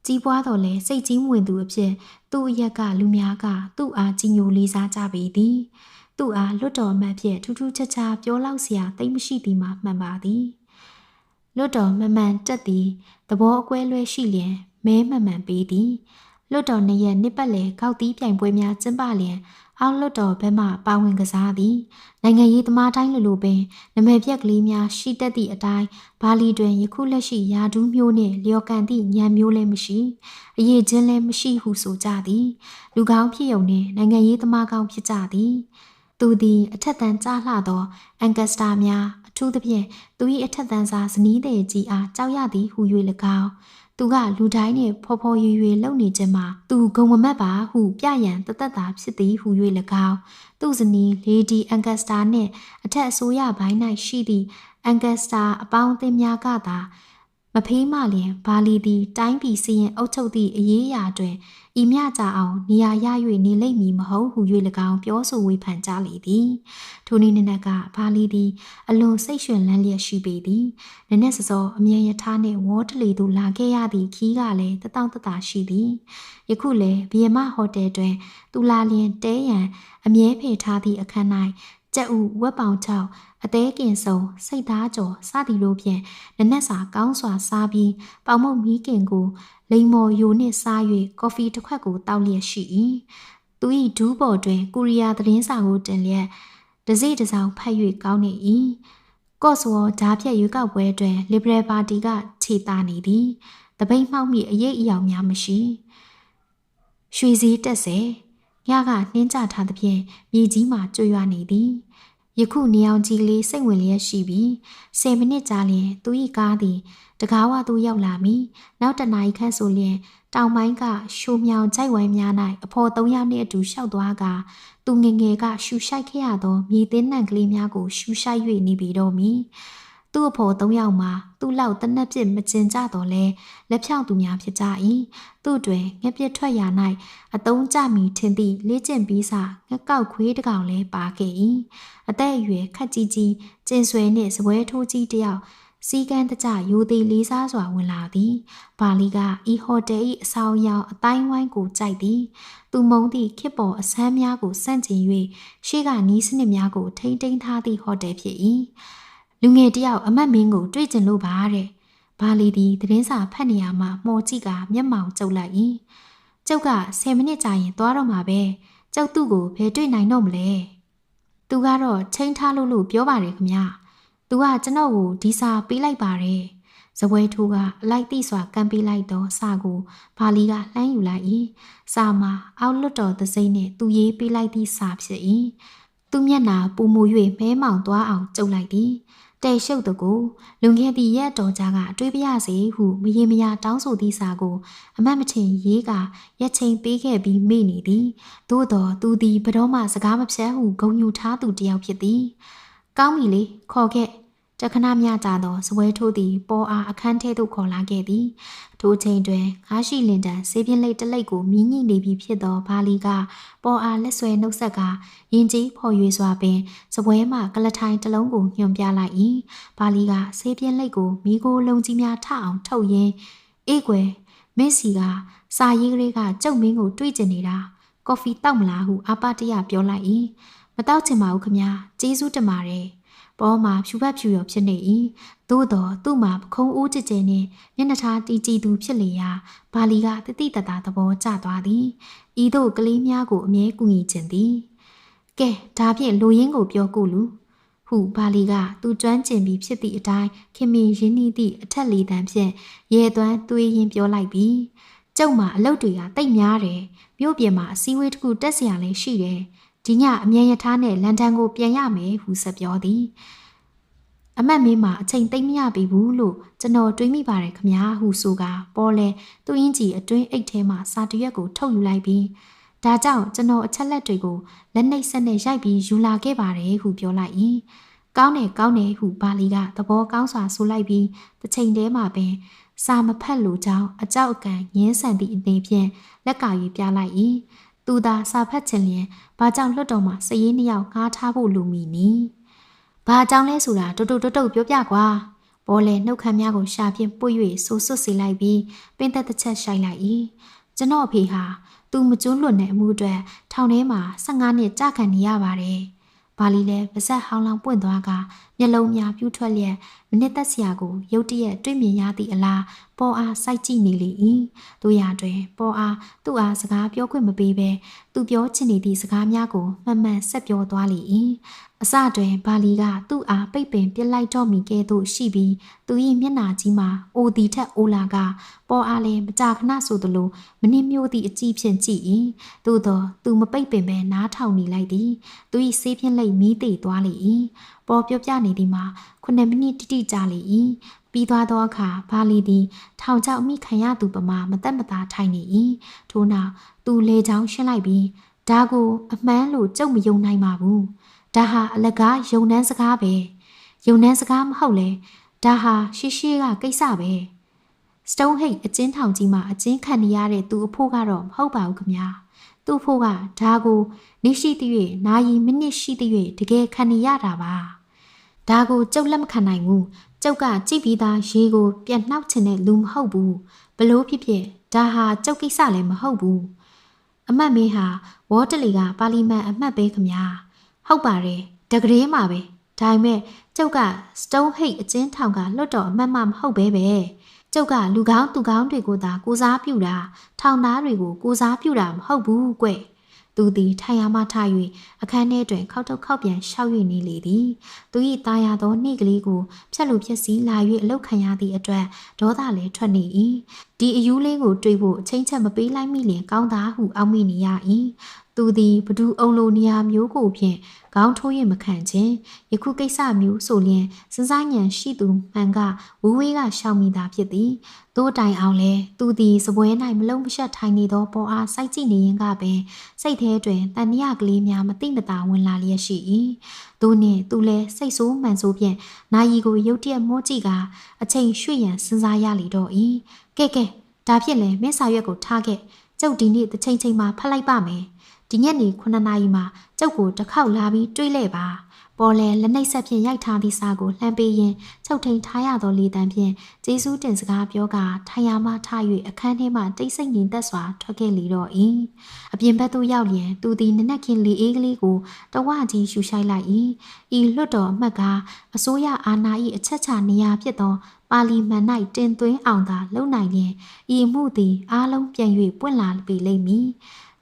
ကြီးပွားတော်လဲစိတ်ကြီးမဝင်သူအဖြစ်သူ့အရက်ကလူများကသူ့အားကြီးညိုလေးစားကြပေသည်သူ့အားလွတ်တော်မှတ်ဖြင့်ထူးထူးခြားခြားပြောလောက်စရာသိမရှိသည်မှာမှန်ပါသည်လွတ်တော်မှန်မှန်တက်သည်သဘောအကွဲလွဲရှိလျင်မဲမှန်မှန်ပေးသည်လွတ်တော်နှစ်ရက်နှစ်ပတ်လည်ကောက်တီးပြိုင်ပွဲများကျင်းပလျင်အောင်လွတ်တော်ဘက်မှပါဝင်ကစားသည်နိုင်ငံရေးသမားတိုင်းလိုပင်နမဲပြက်ကလေးများရှိတတ်သည့်အတိုင်းဘာလီတွင်ယခုလက်ရှိယာဒူးမျိုးနှင့်လျော်ကန်သည့်ညံမျိုးလည်းမရှိအရေးချင်းလည်းမရှိဟုဆိုကြသည်လူကောင်းဖြစ်ုံနှင့်နိုင်ငံရေးသမားကောင်းဖြစ်ကြသည်သူသည်အထက်တန်းကြားလှသောအန်ကစတာများအထူးသဖြင့်သူ၏အထက်တန်းစားဇနီးသည်ကြီးအားကြောက်ရသည်ဟု၍၎င်းသူကလူတိုင်းနှင့်ဖော်ဖော်ရွေရွေလုံနေခြင်းမှာသူဂုံမမတ်ပါဟုပြရန်တသက်သာဖြစ်သည်ဟု၍၎င်းသူ့ဇနီးလေဒီအန်ကစတာနှင့်အထက်အစိုးရဘိုင်း၌ရှိသည့်အန်ကစတာအပေါင်းအသင်းများကသာမဖေးမလျင်ဘာလီသည်တိုင်းပြည်စီရင်အုပ်ချုပ်သည့်အရေးအရာတွင်ဤမျှကြအောင်နေရာရ၍နေလိမ့်မည်မဟုတ်ဟု၍၎င်းပြောဆိုဝေဖန်ကြလေသည်ထိုနည်းနက်ကဘာလီသည်အလွန်စိတ်ရွှင်လန်းလျက်ရှိပေသည်နည်းနည်းစောစောအမြန်ရထားနှင့်ဝေါ်ဒလီသို့လာခဲ့ရသည့်ခီးကလည်းတတောင့်တတရှိသည်ယခုလည်းဘီယမဟိုတယ်တွင်သူလာလျင်တဲရန်အမြဲဖေထားသည့်အခန်း၌ကြက်ဥဝက်ပေါင်ချောက်အသေးကင်စုံစိတ်သားကြော်စသည်တို့ဖြင့်နနက်စာကောင်းစွာစားပြီးပေါင်မုတ်မီးကင်ကိုလိမ္မော်ယိုနှင့်စား၍ကော်ဖီတစ်ခွက်ကိုတောက်လျက်ရှိ၏သူ၏ဒူးပေါ်တွင်ကိုရီးယားသတင်းစာကိုတင်လျက်တစိတစောင်ဖတ်၍ကောင်းနေ၏ကော့စဝေါ်ဓာဖြတ်ရွေးကောက်ပွဲတွင်လီဘရယ်ပါတီကခြေတာနေသည်တပိတ်မှောက်မိအရေးအယောင်များမရှိရွှေစည်းတက်စေညကနှင်းကြထားသဖြင့်မြေကြီးမှကျွရွနေသည်ယခုနေအောင်ကြီးလေးစိတ်ဝင်လျက်ရှိပြီး10မိနစ်ကြာလျင်သူ၏ကားသည်တကားဝသို့ရောက်လာပြီးနောက်တနာရီခန့်ဆိုလျင်တောင်ပိုင်းကရှိုးမြောင်ကြိုက်ဝိုင်းများ၌အဖော်3ယောက်နှင့်အတူရှောက်သွားကသူငယ်ငယ်ကရှူရှိုက်ခဲ့ရသောမြေသင်းနှံကလေးများကိုရှူရှိုက်၍နေပြီးတော့မီသူ့အဖော်3ယောက်မှာသူ့လောက်တနက်ပြစ်မကျင်ကြတော့လဲလက်ဖြောင့်သူများဖြစ်ကြ၏သူ့တွင်ငှက်ပြစ်ထွက်ရာ၌အတုံးကြမီထင်သည့်လေ့ကျင့်ပြီးစငှက်ကောက်ခွေးတစ်ကောင်လဲပါခဲ့၏အသက်အရွယ်ခက်ကြီးကြီးကျင်ဆွဲနှင့်စပွဲထိုးကြီးတစ်ယောက်စီကန်းတကြရိုသေလေးစားစွာဝင်လာသည်ဘာလီကဤဟိုတယ်၏အဆောင်အယောင်အတိုင်းဝိုင်းကိုကြိုက်သည်သူမုံသည့်ခစ်ပေါ်အဆန်းများကိုစန့်ကျင်၍ရှေ့ကနီးစနစ်များကိုထိန်းသိမ်းထားသည့်ဟိုတယ်ဖြစ်၏လူငယ်တယောက်အမတ်မင်းကိုတွေ့ကျင်လို့ပါတဲ့ ဘာလီဒီသတင်းစာဖတ်နေရမှာမော်ကြီးကမျက်မှောင်ကျုပ်လိုက်၏ကျုပ်က10မိနစ်ကြာရင်သွားတော့မှာပဲကျုပ်သူ့ကိုဘယ်တွေ့နိုင်တော့မလဲသူကတော့ချိန်ထားလို့ပြောပါတယ်ခင်ဗျသူကကျွန်တော်ကိုဒီစာပေးလိုက်ပါတယ်ဇပွဲထိုးကအလိုက်တိစွာကမ်းပေးလိုက်တော့စာကိုဘာလီကလှမ်းယူလိုက်၏စာမှာအောက်လွတ်တော်သစိမ့်နဲ့သူရေးပေးလိုက်သည့်စာဖြစ်၏သူမျက်နှာပူမူ၍မဲမောင်သွားအောင်ကျုပ်လိုက်သည်တဲရှုပ်တကူလွန်ခဲ့သည့်ရက်တော်ကြားကအတွေးပြရစေဟုမရေမရတောင်းဆိုသည့်စာကိုအမတ်မထင်ရေးကရက်ချိန်ပေးခဲ့ပြီးမိနေသည်သို့တော်သူသည်ဘတော်မှစကားမဖြတ်ဟုဂုဏ်ယူထားသူတစ်ယောက်ဖြစ်သည်ကောင်းပြီလေခေါ်ခဲ့တခဏမြကြသောဇပွဲထိုးသည်ပေါ်အားအခန်းထဲသို့ခေါ်လာခဲ့သည်ထိုချိန်တွင်ငါးရှိလင်တန်ဆေးပြင်းလိတ်တလိတ်ကိုမြင်းညိနေပြီဖြစ်သောဘာလီကပေါ်အားလက်ဆွဲနှုတ်ဆက်ကရင်ကြီးဖော်ရွေစွာပင်ဇပွဲမှကလထိုင်တစ်လုံးကိုညွှန်ပြလိုက်၏ဘာလီကဆေးပြင်းလိတ်ကိုမိโกလုံးကြီးများထအောင်ထုတ်ရင်းအေးကွယ်မင်းစီကစာရေးကလေးကကျုပ်မင်းကိုတွေးကျင်နေတာကော်ဖီတောက်မလားဟုအပတရပြောလိုက်၏မတောက်ချင်ပါဘူးခမညာကျေးဇူးတင်ပါတယ်ပေါ်မှာဖြူဘက်ဖြူရောဖြစ်နေ၏သို့တော်သူ့မှာပခုံးဦးကြည်ကြဲနှင့်မျက်နှာထားတီကြည်သူဖြစ်လေရာဘာလီကတိတိတတ်တာသဘောကျသွားသည်ဤသို့ကလေးများကိုအမြဲကူညီခြင်းသည်ကဲဒါဖြင့်လူရင်းကိုပြောကိုလူဟုဘာလီကသူကျွမ်းကျင်ပြီးဖြစ်သည့်အတိုင်းခင်မင်ရင်းနှီးသည့်အထက်လေတန်းဖြင့်ရဲသွမ်းသွေးရင်းပြောလိုက်ပြီးကျုပ်မှာအလုပ်တွေကတိတ်များတယ်မြို့ပြင်မှာအစည်းအဝေးတစ်ခုတက်เสียရလဲရှိတယ်ဒီညအမြန်ရထားနဲ့လန်ဒန်ကိုပြန်ရမယ်ဟုဆက်ပြောသည်အမတ်မင်းမှာအချိန်သိမ့်မရပြီဘူးလို့ကျွန်တော်တွေးမိပါတယ်ခမညာဟုဆိုကပေါ်လဲသူ့အင်းကြီးအတွင်းအိတ်ထဲမှာစာတရွက်ကိုထုတ်ယူလိုက်ပြီးဒါကြောင့်ကျွန်တော်အချက်လက်တွေကိုလက်နှိပ်ဆက်နဲ့ရိုက်ပြီးယူလာခဲ့ပါတယ်ဟုပြောလိုက်၏ကောင်းတယ်ဟုဘာလီကသဘောကောင်းစွာဆိုလိုက်ပြီးတစ်ချိန်တည်းမှာပင်စာမဖတ်လို့ကြောင်းအကြောက်အကန်ငင်းဆန်သည့်အနေဖြင့်လက်ကာ၍ပြလိုက်၏သူသာစာဖတ်ခြင်းလျင်ဘာကြောင့်လွတ်တော်မှာစရေးနှစ်ယောက်ငားထားဖို့လူမီနီဘာကြောင့်လဲဆိုတာတုတ်ပြောပြကွာပေါ်လေနှုတ်ခမ်းများကိုရှာဖြင့်ပွတ်၍ဆိုဆွတ်စေလိုက်ပြီးပင်သက်တစ်ချက်ရှိုက်လိုက်၏ကျွန်တော်အဖေဟာသူမကျွန်းလွတ်တဲ့အမှုအတွက်ထောင်ထဲမှာ15နှစ်ကြာခံနေရပါတယ်ဘာလီလဲပါဇက်ဟောင်းလောင်ပွင့်သွားကမျက်လုံးများပြူးထွက်လျက်မနစ်သက်စရာကိုရုတ်တရက်တွေ့မြင်ရသည့်အလားပေါ်အားစိုက်ကြည့်နေလေ၏တို့ရတွင်ပေါ်အားသူ့အားစကားပြောခွင့်မပေးဘဲသူပြောချင်နေသည့်စကားများကိုမှန်မှန်ဆက်ပြောသွားလေ၏အစတွင်ဘာလီကသူ့အားပိတ်ပင်ပြစ်လိုက်တော့မိကဲ့သို့ရှိပြီးသူ၏မျက်နှာကြီးမှာအိုဒီထက်အိုလာကပေါ်အားလည်းမကြာခဏဆိုသလိုမနှင်းမျိုးသည့်အကြည့်ဖြင့်ကြည့်၏သို့သောသူမပိတ်ပင်ပဲနားထောင်နေလိုက်သည်သူ၏ဆေးဖြင့်လိတ်မီးသိသွားလေ၏ပေါ်ပြောပြနေသည်မှာ9မိနစ်တိတိကြာလေ၏ပြီးသွားသောအခါဘာလီသည်ထောင်ချောက်မိခံရသူပမာမသက်မသာထိုင်နေ၏ထို့နောက်သူလေချောင်းရှင်းလိုက်ပြီးဒါကိုအမှန်လို့ကြုံမယုံနိုင်ပါဘူးဒါဟာအလကားယုံနှန်းစကားပဲယုံနှန်းစကားမဟုတ်လေဒါဟာရှိကကိစ္စပဲစတုံးဟိတ်အကျဉ်းထောင်ကြီးမှာအကျဉ်းခံနေရတဲ့သူအဖို့ကတော့မဟုတ်ပါဘူးခင်ဗျာသူ့ဖို့ကဒါကိုနေရှိသည့်၍နာယီမိနစ်ရှိသည့်၍တကယ်ခံနေရတာပါဒါကိုကျုပ်လက်မခံနိုင်ဘူးကျုပ်ကကြည့်ပြီးသားရေကိုပြန်နှောက်ချင်တဲ့လူမဟုတ်ဘူးဘလို့ဖြစ်ဒါဟာကျုပ်ကိစ္စလည်းမဟုတ်ဘူးအမတ်မင်းဟာဝေါ်တလီကပါလီမန်အမတ်ပဲခင်ဗျာဟုတ်ပါတယ်တကယ်မှာပဲဒါပေမဲ့ကျုပ်ကစတုံးဟိတ်အကျဉ်းထောင်ကလွတ်တော်အမတ်မှမဟုတ်ပဲကျုပ်ကလူကောင်းသူကောင်းတွေကိုသာကိုစားပြုတာထောင်သားတွေကိုကိုစားပြုတာမဟုတ်ဘူးကွသူသည်ထိုင်ရမှထား၍အခန်းထဲတွင်ခောက်ထုတ်ခောက်ပြန်ရှောက်၍နေလေသည်သူ၏ตาရသောနှိကလေးကိုဖြက်လို့ဖြက်စီးလာ၍အလုတ်ခံရသည့်အတွက်ဒေါသလည်းထွက်နေ၏ဒီအယူလေးကိုတွေးဖို့အချိန်ချက်မပေးလိုက်မိလျင်ကောင်းသားဟုအောက်မိနေရ၏သူသည်ဘဒူအုံလိုနေရာမျိုးကိုဖြင့်ခေါင်းထိုး၍မခံခြင်းယခုကိစ္စမျိုးဆိုလျင်စဉ်းစားဉာဏ်ရှိသူမှန်ကဝေးကရှောင်မိတာဖြစ်သည်သို့တိုင်အောင်လဲသူသည်စပွဲ၌မလုံးမရှက်ထိုင်နေသောပေါ်အားစိုက်ကြည့်နေရင်ကပင်စိတ်ထဲတွင်တန်မြကလေးများမသိမသာဝင်လာလျက်ရှိ၏သို့နှင့်သူလည်းစိတ်ဆိုးမှန်ဆိုဖြင့်နာယီကိုရုတ်တရက်မောကြည့်ကအချိန်ရွှေ့ရန်စဉ်းစားရလေတော့၏ကဲဒါဖြစ်လဲမင်းစာရွက်ကိုထားခဲ့ကျုပ်ဒီနေ့တစ်ချိန်မှဖတ်လိုက်ပါမယ်ဒီညနေ9နာရီမှာကျုပ်ကိုတစ်ခေါက်လာပြီးတွေးလဲပါပေါ်လဲလက်နှိပ်ဆက်ဖြင့်ရိုက်ထားသည့်စာကိုလှမ်းပေးရင်းချုပ်ထိန်ထားရသောလေတံဖြင့်ကျေးဇူးတင်စကားပြောကထိုင်ရမှထား၍အခန်းထဲမှတိတ်ဆိတ်ငြိမ်သက်စွာထွက်ခဲ့လေတော့၏အပြင်ဘက်သို့ရောက်လျင်သူသည်နနက်ခင်းလေအေးကလေးကိုတဝကြီးရှူရှိုက်လိုက်၏ဤလွတ်တော်အမှတ်ကအစိုးရအာဏာ၏အချက်ချနေရာဖြစ်သော ပါလီမန်၌တင်သွင်းအောင်သာလုံနိုင်ရင်ဤမှုသည်အားလုံးပြန်၍ပွင့်လာပြီလိမ့်မည်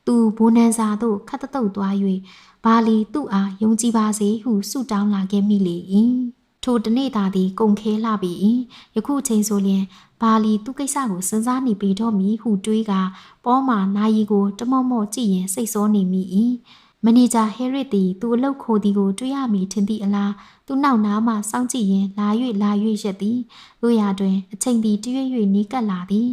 သူဘိုးနန်းစာသို့ခတ်တုတ်သွား၍ဘာလီသူ့အားယုံကြည်ပါစေဟုဆုတောင်းလာခဲ့မိလေ၏ထိုတနေ့သာသည်ကုန်ခဲလာပြီယခုချိန်ဆိုလျင်ဘာလီသူ့ကိစ္စကိုစဉ်းစားနေပြီတော့မည်ဟုတွေးကပေါ်မှနာယီကိုတမော့မော့ကြည့်ရင်စိတ်ဆောနေမိ၏မန်နေဂျာဟဲရစ်သည်သူ့အလုပ်ခိုသည်ကိုတွေးရမည်ထင်သည့်အလားသူ့နောက်နားမှစောင့်ကြည့်ရင်လာ၍ရက်သည်တို့ရာတွင်အချိန်သည်တရွေ့၍နီးကပ်လာသည်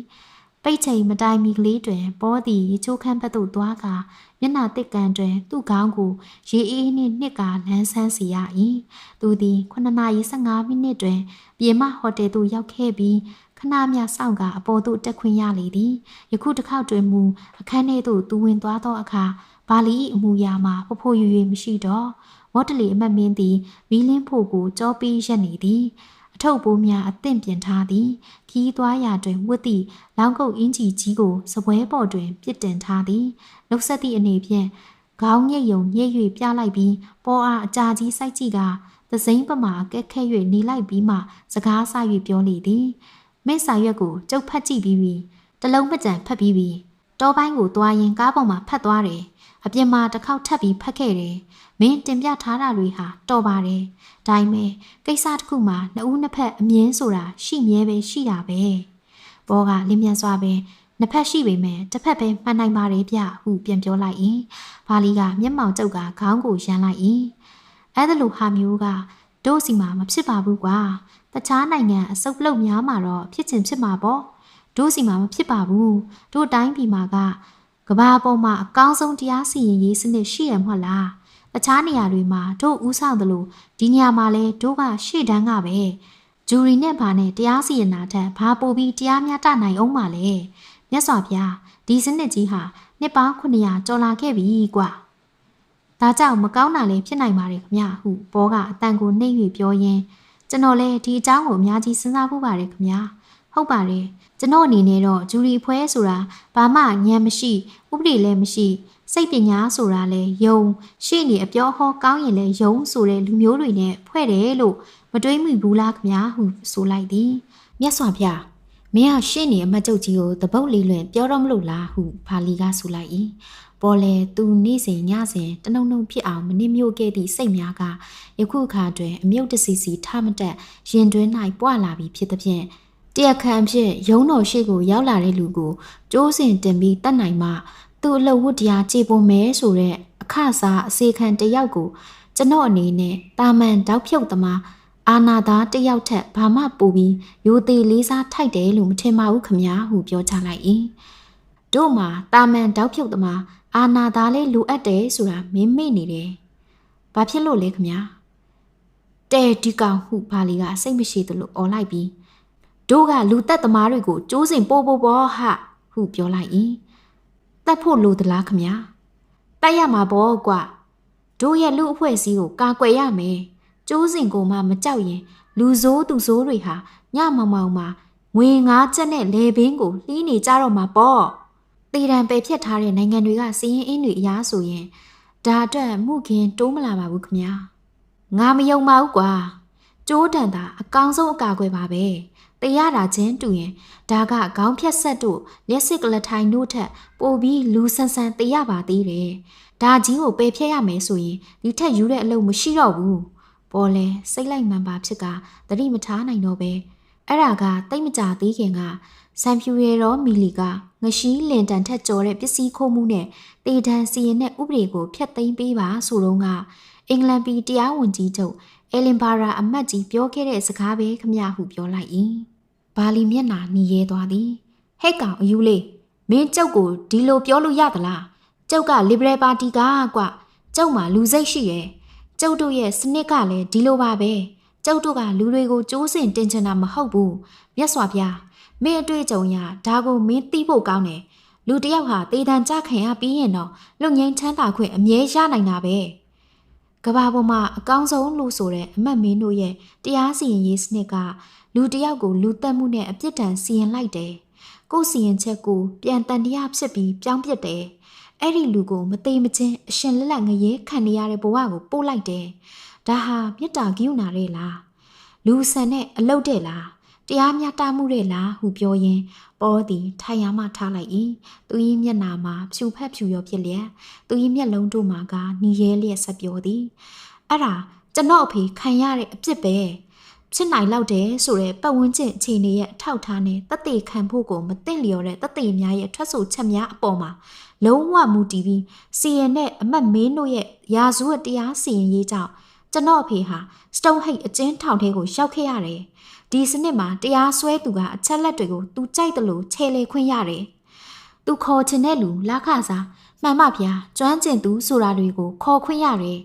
ပိတ်ချိန်မတိုင်မီကလေးတွင်ပေါ်သည်ရေချိုးခမ်းဘက်သို့သွားကာမျက်နှာတစ်ကန်တွင်သူ့ခေါင်းကိုရေအေးနှင့်နှစ်ကာလန်းဆန်းစီရ၏သူသည်9:15မိနစ်တွင်ပြင်မဟိုတယ်သို့ရောက်ခဲ့ပြီးခဏမျှစောင့်ကာအပေါ်သို့တက်ခွင့်ရလေသည်ယခုတစ်ခေါက်တွင်မူအခန်းထဲသို့သူဝင်သွားသောအခါဘာလီ၏အမူအရာမှာဖိုးရွမရှိတော့ဝတ်တလီအမတ်မင်းသည်မီးလင်းဖို့ကိုကြောပြီးရက်နေသည်အထုပ်ပိုးများအသင့်ပြင်ထားသည်ခီးသွားရာတွင်ဝတ်သည့်လောင်းကုတ်အင်ကြီးကြီးကိုစပွဲပေါ်တွင်ပြစ်တင်ထားသည်နှုတ်ဆက်သည့်အနေဖြင့်ခေါင်းညိတ်ယုံညိတ်၍ပြလိုက်ပြီးပေါ်အားအကြာကြီးစိုက်ကြည့်ကသစိမ်းပမာကက်ခဲ၍နေလိုက်ပြီးမှစကားဆ၍ပြောလေသည်မဲ့စာရွက်ကိုကျုပ်ဖတ်ကြည့်ပြီးပြီတလုံးမကြံဖတ်ပြီးပြီတောပိုင်းကိုသွားရင်ကားပေါ်မှာဖတ်သွားတယ်အပြင်မှာတစ်ခေါက်ထပ်ပြီးဖတ်ခဲ့တယ်မင်းတင်ပြထားတာတွေဟာတော်ပါတယ်ဒါပေမဲ့ကိစ္စတစ်ခုမှာနှစ်ဦးနှစ်ဖက်အမြင်ဆိုတာရှိမြဲပဲရှိတာပဲဘောကလင်းမြန်စွာပဲနှစ်ဖက်ရှိပေမဲ့တစ်ဖက်ပဲမှန်နိုင်ပါတယ်ဗျဟုပြန်ပြောလိုက်၏ဘာလီကမျက်မှောင်ကျုပ်ကခေါင်းကိုရမ်းလိုက်၏အဲ့ဒါလိုဟာမျိုးကတို့စီမှာမဖြစ်ပါဘူးကွာတခြားနိုင်ငံအစုပ်လုပ်များမှာတော့ဖြစ်ချင်ဖြစ်မှာပေါ့တို့စီမှာမဖြစ်ပါဘူးတို့တိုင်းပြည်မှာကဘာပေါ်မှာအကောင်းဆုံးတရားစီရင်ရေးစနစ်ရှိရမှာလားတခြားနေရာတွေမှာတို့ဥဆောင်တယ်လို့ဒီနေရာမှာလဲတို့ကရှေ့တန်းကပဲဂျူရီနဲ့ဘာနဲ့တရားစီရင်တာထက်ဘာပိုပြီးတရားမျှတနိုင်အောင်ပါလဲမြတ်စွာဘုရားဒီစနစ်ကြီးဟာနှစ်ပေါင်း900ကျော်လာခဲ့ပြီကွာဒါကြောင့်မကောင်းတာလည်းဖြစ်နိုင်ပါတယ်ခင်ဗျဟုဘောကအတန်ကိုနှိမ့်၍ပြောရင်းကျွန်တော်လည်းဒီအကြောင်းကိုအများကြီးစဉ်းစားဖို့ပါတယ်ခင်ဗျာဟုတ်ပါတယ်ကျွန်တော်အနေနဲ့တော့ဂျူရီဖွဲဆိုတာဘာမှဉာဏ်မရှိဥပဒေလည်းမရှိစိတ်ပညာဆိုတာလည်းယုံရှေ့နေအပြောဟောကောင်းရင်လည်းယုံဆိုတဲ့လူမျိုးတွေနဲ့ဖွဲ့တယ်လို့မတွေးမိဘူးလားခင်ဗျာဟုဆိုလိုက်သည်မြတ်စွာဘုရားမင်းကရှေ့နေအမတ်ချုပ်ကြီးကိုတပုတ်လေးလွင်ပြောတော့မလို့လားဟုဘာလီကဆိုလိုက်၏ပေါ်လေသူနေ့စဉ်ညစဉ်တနှုံနှုံဖြစ်အောင်မနစ်မြို့ခဲ့သည့်စိတ်များကယခုအခါတွင်အမြုပ်တစီစီထမတက်ရင်တွင်း၌ပွာလာပြီးဖြစ်သဖြင့်တရားခံအဖြစ်ရုံးတော်ရှိကိုရောက်လာတဲ့လူကိုကျိုးစင်တင်ပြီးတတ်နိုင်မှသူ့အလုပ်ဝတ်တရားကြေပွန်မဲဆိုတဲ့အခစားအစေခံတယောက်ကိုကျွန်တော်အနေနဲ့တာမန်တောက်ဖြုတ်သမားအာနာသားတယောက်ထက်ဘာမှပိုပြီးရိုသေလေးစားထိုက်တယ်လို့မထင်ပါဘူးခမညာဟုပြောချလိုက်၏တို့မှာတာမန်တောက်ဖြုတ်သမားအာနာသားလေးလိုအပ်တယ်ဆိုတာမင်းမေ့နေတယ်ဘာဖြစ်လို့လဲခမညာတဲ့ဒီကောင်ဟုဘာလီကစိတ်မရှိသလိုអော်လိုက်ပြီးတို့ကလူသက်သမားတွေကိုကျိုးစင်ပို့ပေါ့ဟာဟုပြောလိုက်၏တတ်ဖို့လိုသလားခမညာတိုက်ရမှာပေါ့ကွာတို့ရဲ့လူအဖွဲ့အစည်းကိုကာကွယ်ရမယ်ကျိုးစင်ကိုမှမကြောက်ရင်လူဆိုးသူဆိုးတွေဟာညမောင်မောင်မှာငွေ9ချက်နဲ့လေဘင်းကိုလှီးနေကြတော့မှာပေါ့တည်တံပယ်ဖြတ်ထားတဲ့နိုင်ငံတွေကစီးရင်အင်းတွေအရားဆိုရင်ဒါအတွက်မှုခင်တိုးမလာပါဘူးခမညာငါမယုံပါဘူးကွာကျိုးတန်တာအကောင်ဆုံးအကာအကွယ်ပါပဲတရားတာချင်းတူရင်ဒါကခေါင်းဖြတ်ဆက်တို့လက်စစ်ကလထိုင်တို့ထက်ပိုပြီးလူဆန်ဆန်တရားပါသေးတယ်ဒါကြီးကိုပယ်ဖြတ်ရမယ်ဆိုရင်ဒီထက်ယူတဲ့အလုပ်မရှိတော့ဘူးပေါ်လဲစိတ်လိုက်မှန်ပါဖြစ်ကသတိမထားနိုင်တော့ပဲအဲ့ဒါကတိတ်မကြသေးခင်ကစံဖြူရရောမီလီကငရှိလင်တန်ထက်ကျော်တဲ့ပစ္စည်းခိုးမှုနဲ့တေတံစီရင်တဲ့ဥပဒေကိုဖျက်သိမ်းပေးပါဆိုတော့ကအင်္ဂလန်ပြည်တရားဝန်ကြီးချုပ်အဲလင်ဘာရာအမတ်ကြီးပြောခဲ့တဲ့စကားပဲခမဟုပြောလိုက်၏ဘာလီမျက်နှာနီးရဲသွားသည်ဟဲ့ကောင်အယူလေးမင်းကျုပ်ကိုဒီလိုပြောလို့ရသလားကျုပ်ကလီဘရယ်ပါတီကကွကျုပ်မှာလူစိတ်ရှိရဲ့ကျုပ်တို့ရဲ့စနစ်ကလည်းဒီလိုပါပဲကျုပ်တို့ကလူတွေကိုကြိုးစင်တင်ချင်တာမဟုတ်ဘူးမြတ်စွာဘုရားမင်းအတွေ့အကြုံရဒါကိုမင်းသိဖို့ကောင်းတယ်လူတယောက်ဟာတေတံကြခံရပြီးရင်တော့လွတ်ငင်းချမ်းသာခွင့်အမြဲရနိုင်တာပဲကဘာပေါ်မှာအကောင်းဆုံးလို့ဆိုတဲ့အမတ်မင်းတို့ရဲ့တရားစီရင်ရေးစနစ်ကလူတယောက်ကိုလူတက်မှုနဲ့အပြစ်ဒဏ်စီရင်လိုက်တယ်ကိုယ်စီရင်ချက်ကိုပြန်တန်တရားဖြစ်ပြီးပြောင်းပစ်တယ်အဲ့ဒီလူကိုမသေးမချင်းအရှင်လက်လက်ငရဲခံနေရတဲ့ဘဝကိုပို့လိုက်တယ်ဒါဟာမေတ္တာကရုဏာရဲ့လားလူဆန်နဲ့အလုတ်တဲ့လား တရားမျှတမှုရဲ့လားဟုပြောရင်းပေါ်သည်ထိုင်ရမှထားလိုက်၏သူ၏မျက်နှာမှာဖြူဖက်ဖြူရောဖြစ်လျက်သူ၏မျက်လုံးတို့မှာကနီရဲလျက်ဆက်ပြောသည်အဲ့ဒါကျွန်တော်အဖေခံရတဲ့အပြစ်ပဲဖြစ်နိုင်လောက်တယ်ဆိုတဲ့ပတ်ဝန်းကျင်အခြေအနေရဲ့အထောက်ထားနဲ့တသက်ခံဖို့ကိုမသိလျော်တဲ့တသက်များရဲ့ထွက်ဆိုချက်များအပေါ်မှာလုံးဝမူတည်ပြီးစီရင်နဲ့အမတ်မင်းတို့ရဲ့ရာဇဝတ်တရားစီရင်ရေးကြောင့်ကျွန်တော်အဖေဟာစတုံးဟိတ်အကျဉ်းထောင်ထဲကိုရောက်ခဲ့ရတယ်ဒီစနစ်မှာတရားစွဲသူကအချက်လက်တွေကိုသူကြိုက်တယ်လို့ခြေလေခွင့်ရတယ်သူခေါ်ချင်တဲ့လူလက်ခစားမှန်ပါဗျာကျွမ်းကျင်သူဆိုတာတွေကိုခေါ်ခွင့်ရတယ်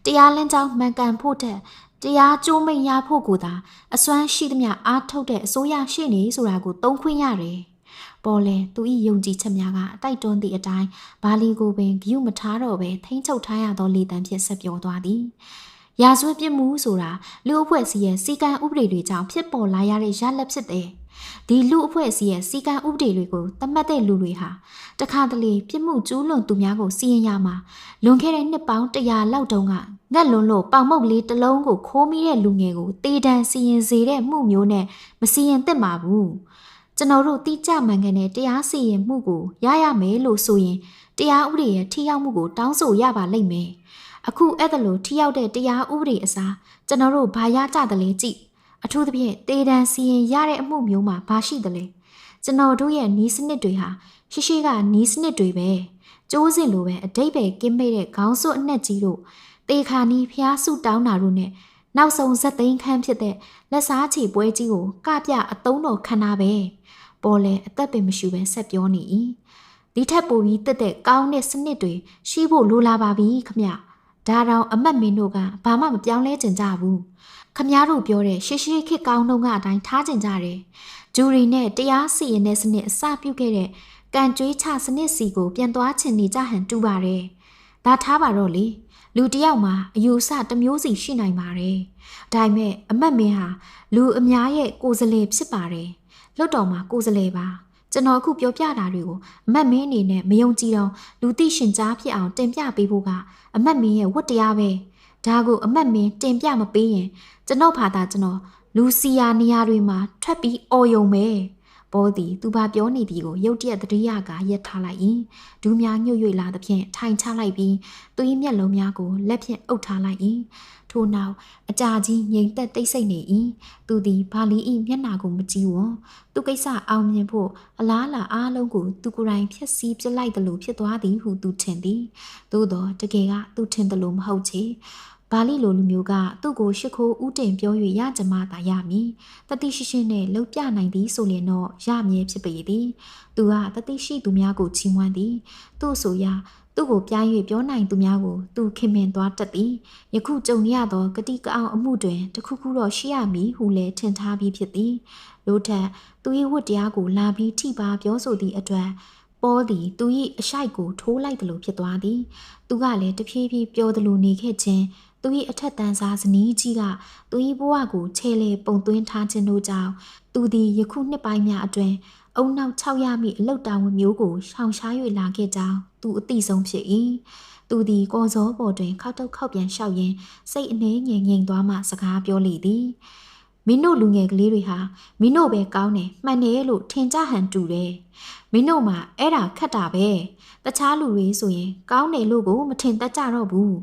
တရားလင်းကြောင်းမှန်ကန်ဖို့တဲ့တရားကျိုးမိန်ရဖို့ကိုသာအစွမ်းရှိသမျှအားထုတ်တဲ့အစိုးရရှိနေဆိုတာကိုသုံးခွင့်ရတယ်ပေါ်လေသူဤယုံကြည်ချက်များကအတိုက်တွန်းသည့်အတိုင်းဘာလီကိုပင်ဂယုမထားတော့ပဲထိမ့်ချုပ်ထားရသောလေတံဖြင့်ဆက်ပြောသွားသည်ရာဇဝတ်ပြစ်မှုဆိုတာလူအဖွဲ့အစည်းရဲ့စီကံဥပဒေတွေကြောင့်ဖြစ်ပေါ်လာရတဲ့ရလဒ်ဖြစ်တယ်ဒီလူအဖွဲ့အစည်းရဲ့စီကံဥပဒေတွေကိုသတ်မှတ်တဲ့လူတွေဟာတခါတလေပြစ်မှုကျူးလွန်သူများကိုစီရင်ရမှာလွန်ခဲ့တဲ့နှစ်ပေါင်း100လောက်တုန်းကငတ်လွန်လို့ပေါင်မုတ်လေးတစ်လုံးကိုခိုးမိတဲ့လူငယ်ကိုတေးတန်းစီရင်စေတဲ့မှုမျိုးနဲ့မစီရင်သင့်ပါဘူးကျွန်တော်တို့တိကျမှန်ကန်တဲ့တရားစီရင်မှုကိုရရမယ်လို့ဆိုရင်တရားဥပဒေရဲ့ထိရောက်မှုကိုတောင်းဆိုရပါလိမ့်မယ်အခုအဲ့ဒါလိုထိရောက်တဲ့တရားဥပဒေအစားကျွန်တော်တို့ဘာရကြတယ်လဲကြည့်အထူးသဖြင့်တေးတန်းစီရင်ရတဲ့အမှုမျိုးမှာဘာရှိတယ်လဲကျွန်တော်တို့ရဲ့နီးစနစ်တွေဟာရှိကနီးစနစ်တွေပဲကျိုးစင်လိုပဲအတိတ်ပဲကင်းမဲ့တဲ့ခေါင်းစွပ်အနှက်ကြီးတို့တေခါနီးဖျားစုတောင်းတာတို့နဲ့နောက်ဆုံးဇက်သိန်းခန်းဖြစ်တဲ့လက်စားချီပွဲကြီးကိုကပြအသုံးတော်ခံတာပဲပေါ်လေအသက်ပင်မရှိပဲဆက်ပြောနေ၏ဒီထက်ပိုပြီးတက်တဲ့ကောင်းတဲ့စနစ်တွေရှိဖို့လိုလာပါပြီခမဒါတောင်အမတ်မင်းတို့ကဘာမှမပြောင်းလဲကျင်ကြဘူးခမည်းတော်ပြောတဲ့ရှေ့ခေတ်ကောင်းတုန်းကအတိုင်းထားကျင်ကြတယ်ဂျူရီနဲ့တရားစီရင်တဲ့စနစ်အစပြုခဲ့တဲ့ကံကြွေးချစနစ်စီကိုပြန်သွားချင်နေကြဟန်တူပါတယ်ဒါထားပါတော့လေလူတယောက်မှာအယူဆတစ်မျိုးစီရှိနိုင်ပါတယ်ဒါပေမဲ့အမတ်မင်းဟာလူအများရဲ့ကိုယ်စားလှယ်ဖြစ်ပါတယ်လွတ်တော်မှာကိုယ်စားလှယ်ပါကျွန်တော်အခုပြောပြတာတွေကိုအမတ်မင်းအနေနဲ့မယုံကြည်တော့လူသိရှင်ကြားဖြစ်အောင်တင်ပြပေးဖို့ကအမတ်မင်းရဲ့ဝတ္တရားပဲဒါကိုအမတ်မင်းတင်ပြမပေးရင်ကျွန်တော်ဖာသာကျွန်တော်လူစီယာနေရာတွေမှာထွက်ပြီးအော်ယုံပဲပေါ်သည်သူဘာပြောနေသည်ကိုရုတ်တရက်သတိရကရက်ထားလိုက်၏ဒူးများညှို့၍လာသဖြင့်ထိုင်ချလိုက်ပြီးသူ၏မျက်လုံးများကိုလက်ဖြင့်အုပ်ထားလိုက်၏ထို့နောက်အကြာကြီးငြိမ်သက်တိတ်ဆိတ်နေ၏သူသည်ဘာလီ၏မျက်နှာကိုမကြည့်ဝံသူကိစ္စအောင်မြင်ဖို့အလားအလာအားလုံးကိုသူကိုယ်တိုင်ဖျက်ဆီးပစ်လိုက်တယ်လို့ဖြစ်သွားသည်ဟုသူထင်သည်သို့သောတကယ်ကသူထင်တယ်လို့မဟုတ်ချေဘာလီလိုလူမျိုးကသူ့ကိုရှ िख ိုးဥတင်ပြော၍ရကြမှာသာရမည်တတိရှိရှိနဲ့လှုပ်ပြနိုင်သည်ဆိုရင်တော့ရမည်ဖြစ်ပေသည်သူကတတိရှိသူများကိုချီးမွမ်းသည်သူ့ဆိုရာသူ့ကိုပြိုင်း၍ပြောနိုင်သူများကိုသူခင်မင်သွားတတ်သည်ယခုကြုံရသောဂတိကအောင်အမှုတွင်တခုခုတော့ရှိရမည်ဟုလည်းထင်ထားပြီးဖြစ်သည်လို့ထက်သူ၏ဝတ္တရားကိုလာပြီးထိပါပြောဆိုသည့်အတွက်ပေါ်သည်သူ၏အရှိုက်ကိုထိုးလိုက်သလိုဖြစ်သွားသည်သူကလည်းတဖြည်းဖြည်းပြောသလိုနေခဲ့ခြင်းသူ၏အထက်တန်းစားဇနီးကြီးကသူ၏ဘဝကိုချဲလေပုံသွင်းထားခြင်းတို့ကြောင့်သူသည်ယခုနှစ်ပိုင်းများအတွင်းအုံနောက်6ရမည့်အလုတ်တာဝန်မျိုးကိုရှောင်ရှား၍လာခဲ့ကြောင်းသူအသိဆုံးဖြစ်၏သူသည်ကော်စောပေါ်တွင်ခောက်တုတ်ခောက်ပြန်လျှောက်ရင်းစိတ်အနှဲငြိမ်ငြိမ်သွားမှစကားပြောလေသည်မင်းတို့လူငယ်ကလေးတွေဟာမင်းတို့ပဲကောင်းတယ်မှန်တယ်လို့ထင်ကြဟန်တူတယ်မင်းတို့မှအဲ့ဒါခက်တာပဲတခြားလူတွေဆိုရင်ကောင်းတယ်လို့ကိုမထင်တတ်ကြတော့ဘူး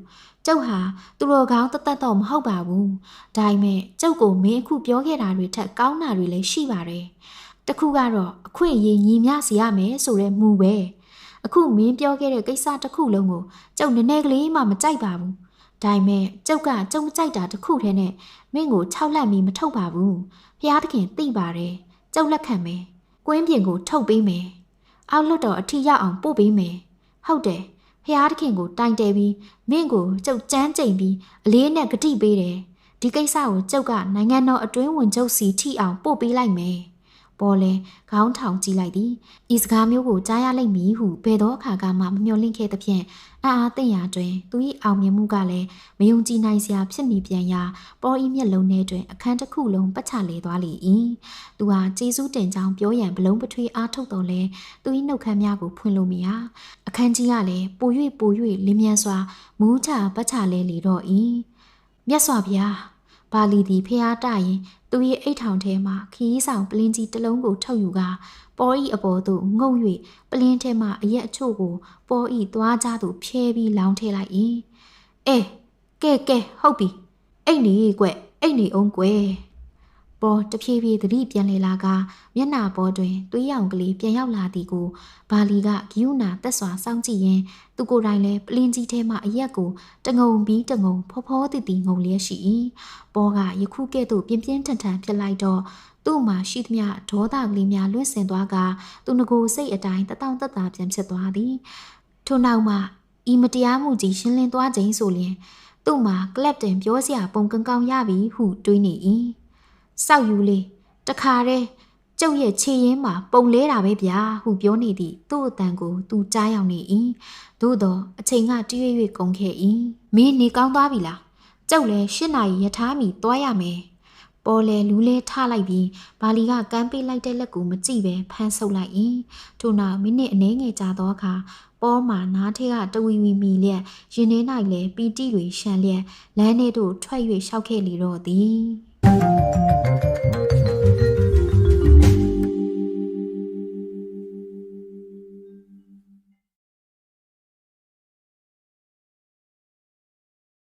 ကျုပ်ဟာသူတော်ကောင်းတတ်တော့မဟုတ်ပါဘူးဒါပေမဲ့ကျုပ်ကိုမင်းအခုပြောခဲ့တာတွေထက်ကောင်းတာတွေလည်းရှိပါတယ်တခုကတော့အခွင့်အရေးညီမျှစီရမယ်ဆိုတဲ့မူပဲအခုမင်းပြောခဲ့တဲ့ကိစ္စတစ်ခုလုံးကိုကျုပ်နည်းနည်းကလေးမှမကြိုက်ပါဘူးဒါပေမဲ့ကျုပ်ကကျုံမကြိုက်တာတစ်ခုတည်းနဲ့မင်းကို6လက်မီမထုတ်ပါဘူးဖျားသခင်သိပါတယ်ကျုပ်လက်ခံမယ်ကွင်းပြင်ကိုထုတ်ပေးမယ်အောက်လွတ်တော်အထီရောက်အောင်ပို့ပေးမယ်ဟုတ်တယ်ဖျားသခင်ကိုတိုင်တယ်ပြီးမင်းကိုကျုပ်ကြမ်းကြိမ်ပြီးအလေးနဲ့ဂတိပေးတယ်ဒီကိစ္စကိုကျုပ်ကနိုင်ငံတော်အတွင်းဝင်ချုပ်စီထိအောင်ပို့ပေးလိုက်မယ်ပေါ်လဲခေါင်းထောင်ကြည့်လိုက်သည်ဤစကားမျိုးကိုကြားရလိမ့်မည်ဟုဘယ်သောအခါကမှမမျှော်လင့်ခဲ့သဖြင့်အားသိရာတွင်သူ၏အောင်မြင်မှုကလည်းမယုံကြည်နိုင်စရာဖြစ်နေပြန်ရာပေါ်ဤမျက်လုံးထဲတွင်အခန်းတစ်ခုလုံးပတ်ချလေသွားလေ၏သူဟာကျေးဇူးတင်ကြောင်းပြောရန်ဘလုံးပထွေးအားထုတ်တော်လဲသူ၏နှုတ်ခမ်းများကိုဖွင့်လို့မရအခန်းကြီးကလည်းပို၍လင်းမြန်စွာမူးချပတ်ချလဲလေတော့၏မြတ်စွာဘုရားဘာ ဘာလီသည်ဖျားတရင်သူ၏အိတ်ထောင်ထဲမှခီးဆောင်ပလင်းကြီးတစ်လုံးကိုထုတ်ယူကပေါ်ဤအပေါ်သို့ငုံ၍ပလင်းထဲမှအရက်အချို့ကိုပေါ်ဤသွားကြသို့ဖြဲပြီးလောင်းထည့်လိုက်၏အဲကဲဟုတ်ပြီအိတ်နေကွအိတ်နေအောင်ကွပေါ်တဖြည်းဖြည်းသတိပြန်လေလာကမျက်နှာပေါ်တွင်သွေးရောင်ကလေးပြန်ရောက်လာသည်ကိုဘာလီကဂီယူနာတက်စွာစောင့်ကြည့်ရင်းသူကိုယ်တိုင်လည်းပလင်းကြီးထဲမှအရက်ကိုတငုံပြီးတငုံဖောတီငုံလျက်ရှိ၏ပေါ်ကယခုကဲ့သို့ပြင်းထန်ဖြစ်လိုက်တော့သူ့မှာရှိသမျှဒေါသကလေးများလွင့်စင်သွားကသူငကိုစိတ်အတိုင်းတတောင့်တတပြန်ဖြစ်သွားသည်ထို့နောက်မှဤမတရားမှုကြီးရှင်းလင်းသွားခြင်းဆိုလျင်သူ့မှာကလပ်တင်ပြောစရာပုံကောင်းရပြီဟုတွေးနေ၏စောက်ယူလေးတခါတည်းကျုပ်ရဲ့ခြေရင်းမှာပုံလဲတာပဲဗျာဟုပြောနေသည့်သူ့အတန်ကိုသူကြားရောက်နေ၏သို့တော့အချိန်ကတရွေ့ရွေ့ကုန်ခဲ့၏မင်းနေကောင်းသွားပြီလားကျုပ်လည်း၈နာရီရထားမီသွားရမယ်ပေါ်လေလူးလဲထားလိုက်ပြီးဘာလီကကမ်းပေးလိုက်တဲ့လက်ကိုမကြည့်ပဲဖမ်းဆုပ်လိုက်၏ထို့နောက်မိနစ်အနည်းငယ်ကြာသောအခါပေါ်မှာနားထဲကတဝီမီလျက်ရင်ထဲ၌လည်းပီတိတွေရှမ်းလျက်လမ်းထဲသို့ထွက်၍ရှောက်ခဲ့လေတော့သည်